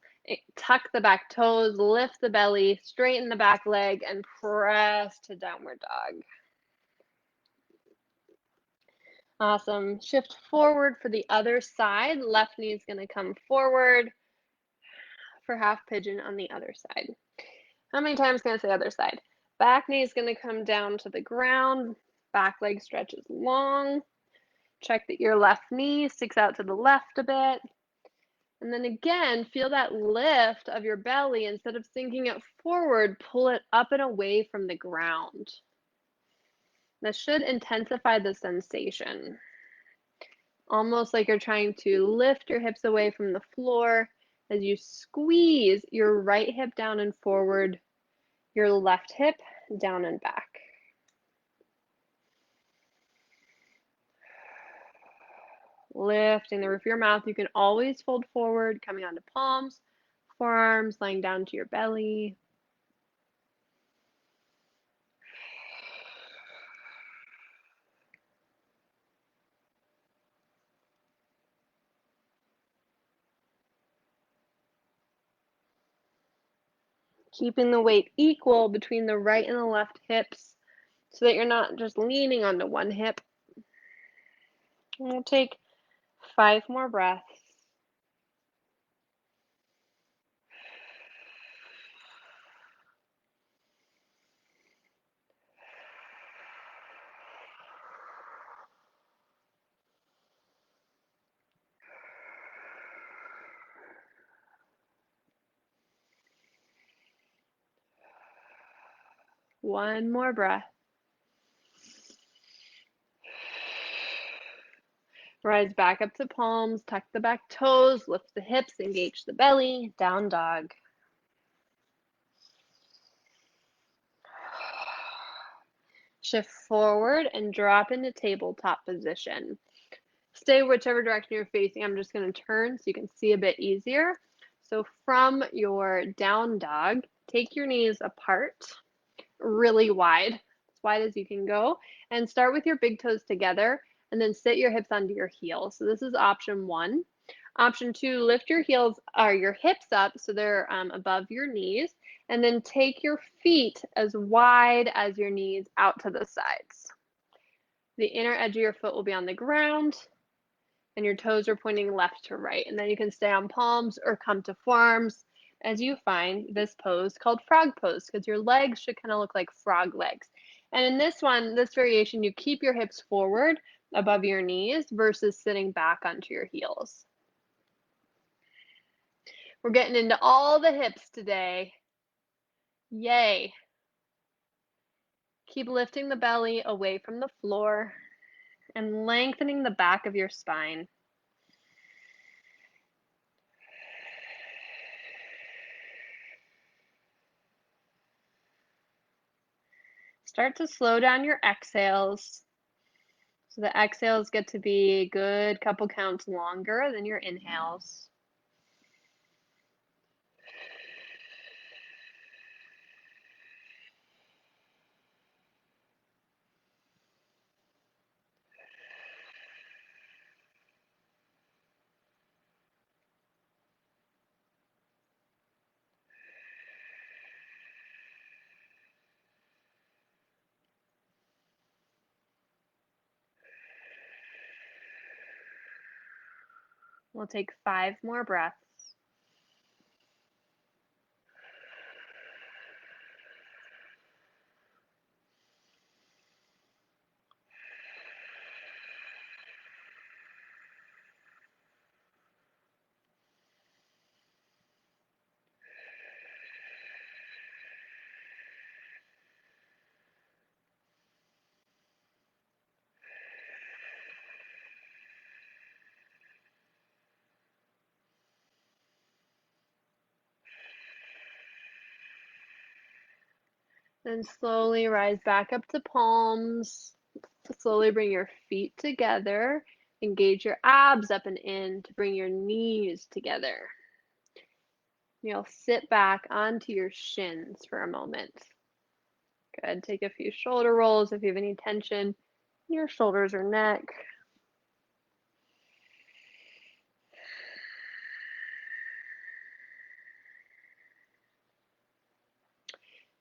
S1: tuck the back toes, lift the belly, straighten the back leg, and press to downward dog. Awesome. Shift forward for the other side. Left knee is going to come forward for half pigeon on the other side. How many times can I say other side? Back knee is going to come down to the ground. Back leg stretches long. Check that your left knee sticks out to the left a bit. And then again, feel that lift of your belly. Instead of sinking it forward, pull it up and away from the ground. This should intensify the sensation. Almost like you're trying to lift your hips away from the floor as you squeeze your right hip down and forward, your left hip down and back. Lifting the roof of your mouth. You can always fold forward, coming onto palms, forearms, lying down to your belly. Keeping the weight equal between the right and the left hips so that you're not just leaning onto one hip. And we'll take 5 more breaths. One more breath. Rise back up to palms, tuck the back toes, lift the hips, engage the belly, down dog. Shift forward and drop into tabletop position. Stay whichever direction you're facing. I'm just going to turn so you can see a bit easier. So from your down dog, take your knees apart, really wide, as wide as you can go, and start with your big toes together, and then sit your hips onto your heels. So this is option 1. Option 2, lift your heels or your hips up so they're above your knees, and then take your feet as wide as your knees out to the sides. The inner edge of your foot will be on the ground, and your toes are pointing left to right. And then you can stay on palms or come to forearms as you find this pose called frog pose, because your legs should kind of look like frog legs. And in this one, this variation, you keep your hips forward above your knees versus sitting back onto your heels. We're getting into all the hips today. Yay. Keep lifting the belly away from the floor and lengthening the back of your spine. Start to slow down your exhales. So the exhales get to be a good couple counts longer than your inhales. We'll take 5 more breaths. Then slowly rise back up to palms. Slowly bring your feet together. Engage your abs up and in to bring your knees together. You'll sit back onto your shins for a moment. Good. Take a few shoulder rolls if you have any tension in your shoulders or neck.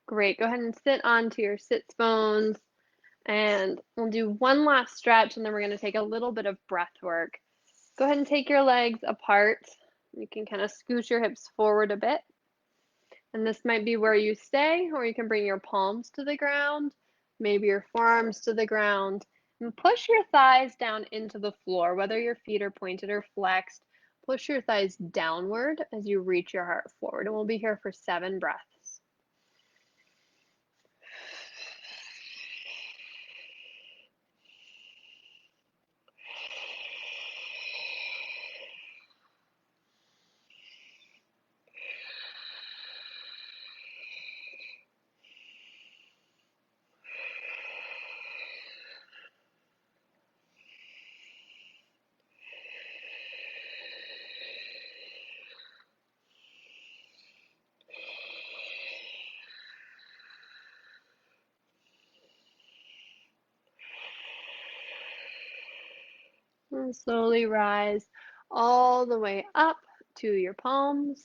S1: Great. Go ahead and sit onto your sits bones. And we'll do one last stretch, and then we're going to take a little bit of breath work. Go ahead and take your legs apart. You can kind of scooch your hips forward a bit. And this might be where you stay, or you can bring your palms to the ground, maybe your forearms to the ground, and push your thighs down into the floor, whether your feet are pointed or flexed. Push your thighs downward as you reach your heart forward, and we'll be here for 7 breaths. And slowly rise all the way up to your palms.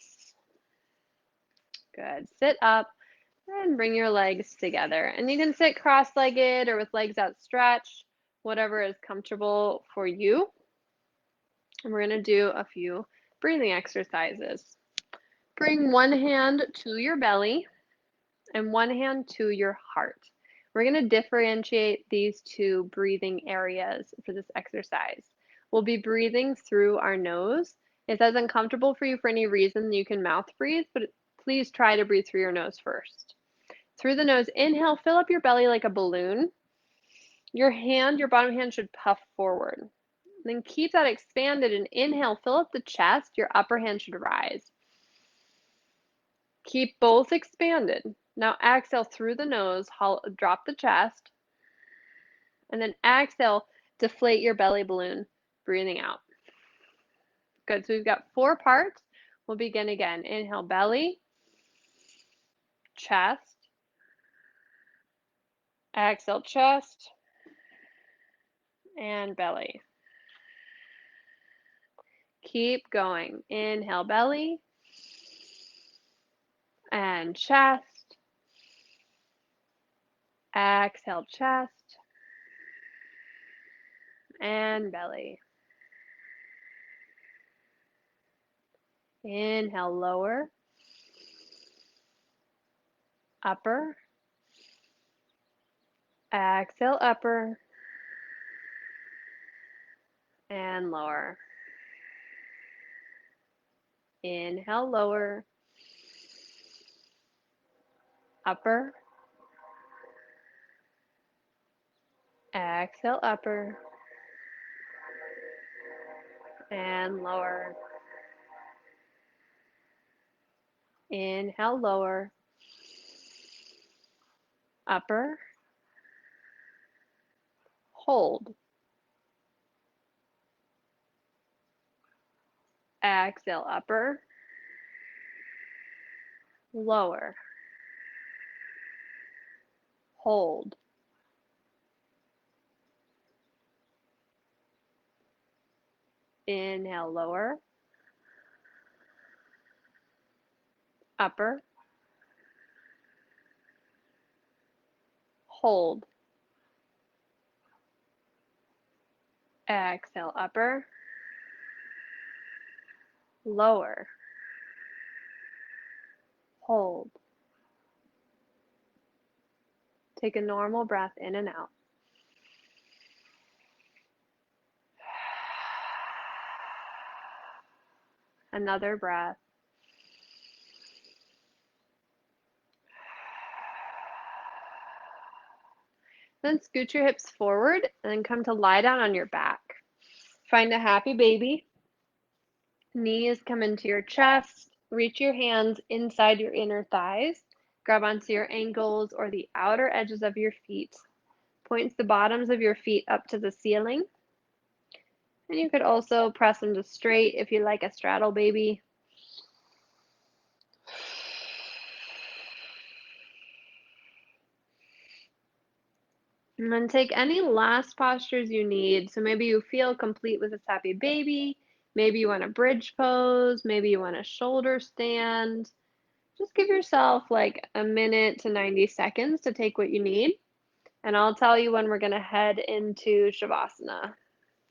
S1: Good. Sit up and bring your legs together. And you can sit cross-legged or with legs outstretched, whatever is comfortable for you. And we're going to do a few breathing exercises. Bring one hand to your belly and one hand to your heart. We're going to differentiate these two breathing areas for this exercise. We'll be breathing through our nose. If that's uncomfortable for you for any reason, you can mouth breathe, but please try to breathe through your nose first. Through the nose, inhale, fill up your belly like a balloon. Your bottom hand should puff forward. Then keep that expanded and inhale, fill up the chest. Your upper hand should rise. Keep both expanded. Now exhale through the nose, drop the chest, and then exhale, deflate your belly balloon, breathing out. Good, so we've got 4 parts. We'll begin again. Inhale, belly, chest, exhale, chest, and belly. Keep going. Inhale, belly, and chest, exhale, chest, and belly. Inhale, lower, upper, exhale, upper, and lower. Inhale, lower, upper, exhale, upper, and lower. Inhale, lower, upper, hold. Exhale, upper, lower, hold. Inhale, lower, upper, hold. Exhale, upper, lower, hold. Take a normal breath in and out. Another breath. Then scoot your hips forward and then come to lie down on your back. Find a happy baby. Knees come into your chest. Reach your hands inside your inner thighs. Grab onto your ankles or the outer edges of your feet. Point the bottoms of your feet up to the ceiling. And you could also press them to straight if you like a straddle baby. And then take any last postures you need. So maybe you feel complete with this happy baby. Maybe you want a bridge pose. Maybe you want a shoulder stand. Just give yourself like a minute to 90 seconds to take what you need. And I'll tell you when we're going to head into Shavasana.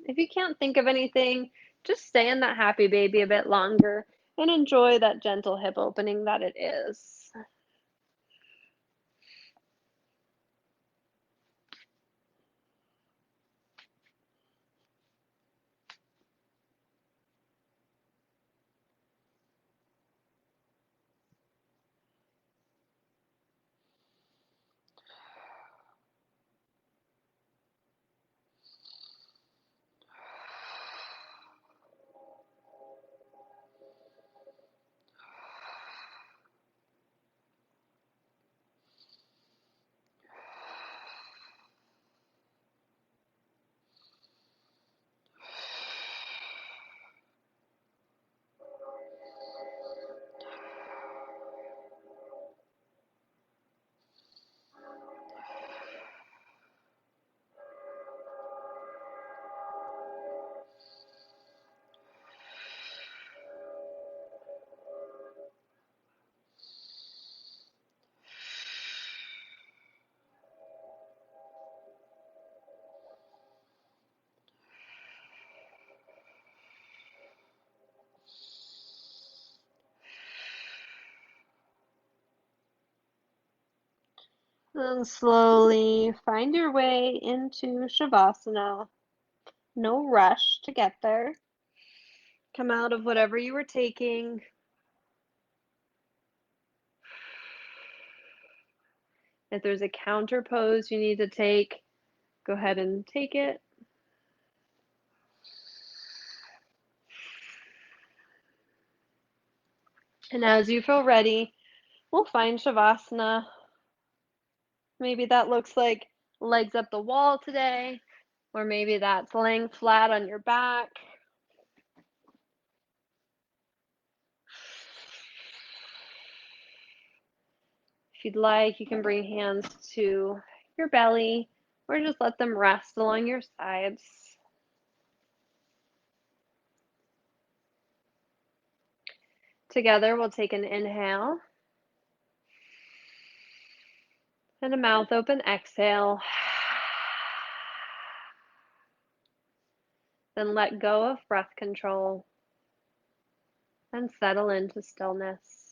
S1: If you can't think of anything, just stay in that happy baby a bit longer and enjoy that gentle hip opening that it is. And slowly find your way into Shavasana. No rush to get there. Come out of whatever you were taking. If there's a counter pose you need to take, go ahead and take it. And as you feel ready, we'll find Shavasana. Maybe that looks like legs up the wall today, or maybe that's laying flat on your back. If you'd like, you can bring hands to your belly or just let them rest along your sides. Together, we'll take an inhale and a mouth open exhale. Then let go of breath control and settle into stillness.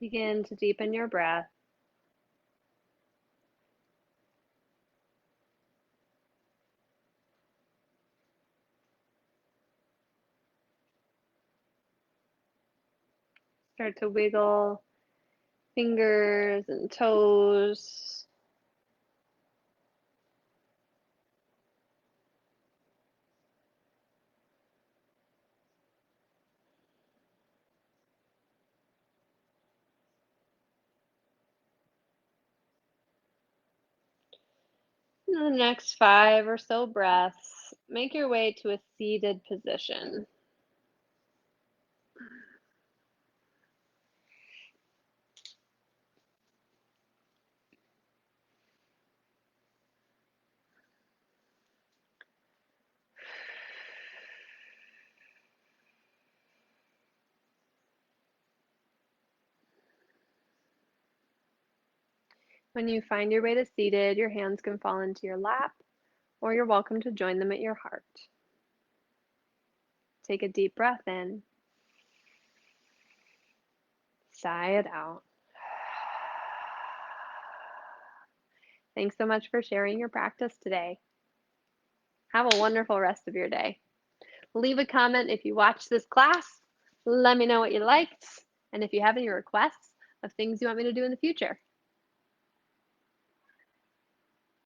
S1: Begin to deepen your breath. Start to wiggle fingers and toes. In the next 5 or so breaths, make your way to a seated position. When you find your way to seated, your hands can fall into your lap or you're welcome to join them at your heart. Take a deep breath in, sigh it out. Thanks so much for sharing your practice today. Have a wonderful rest of your day. Leave a comment if you watched this class. Let me know what you liked and if you have any requests of things you want me to do in the future.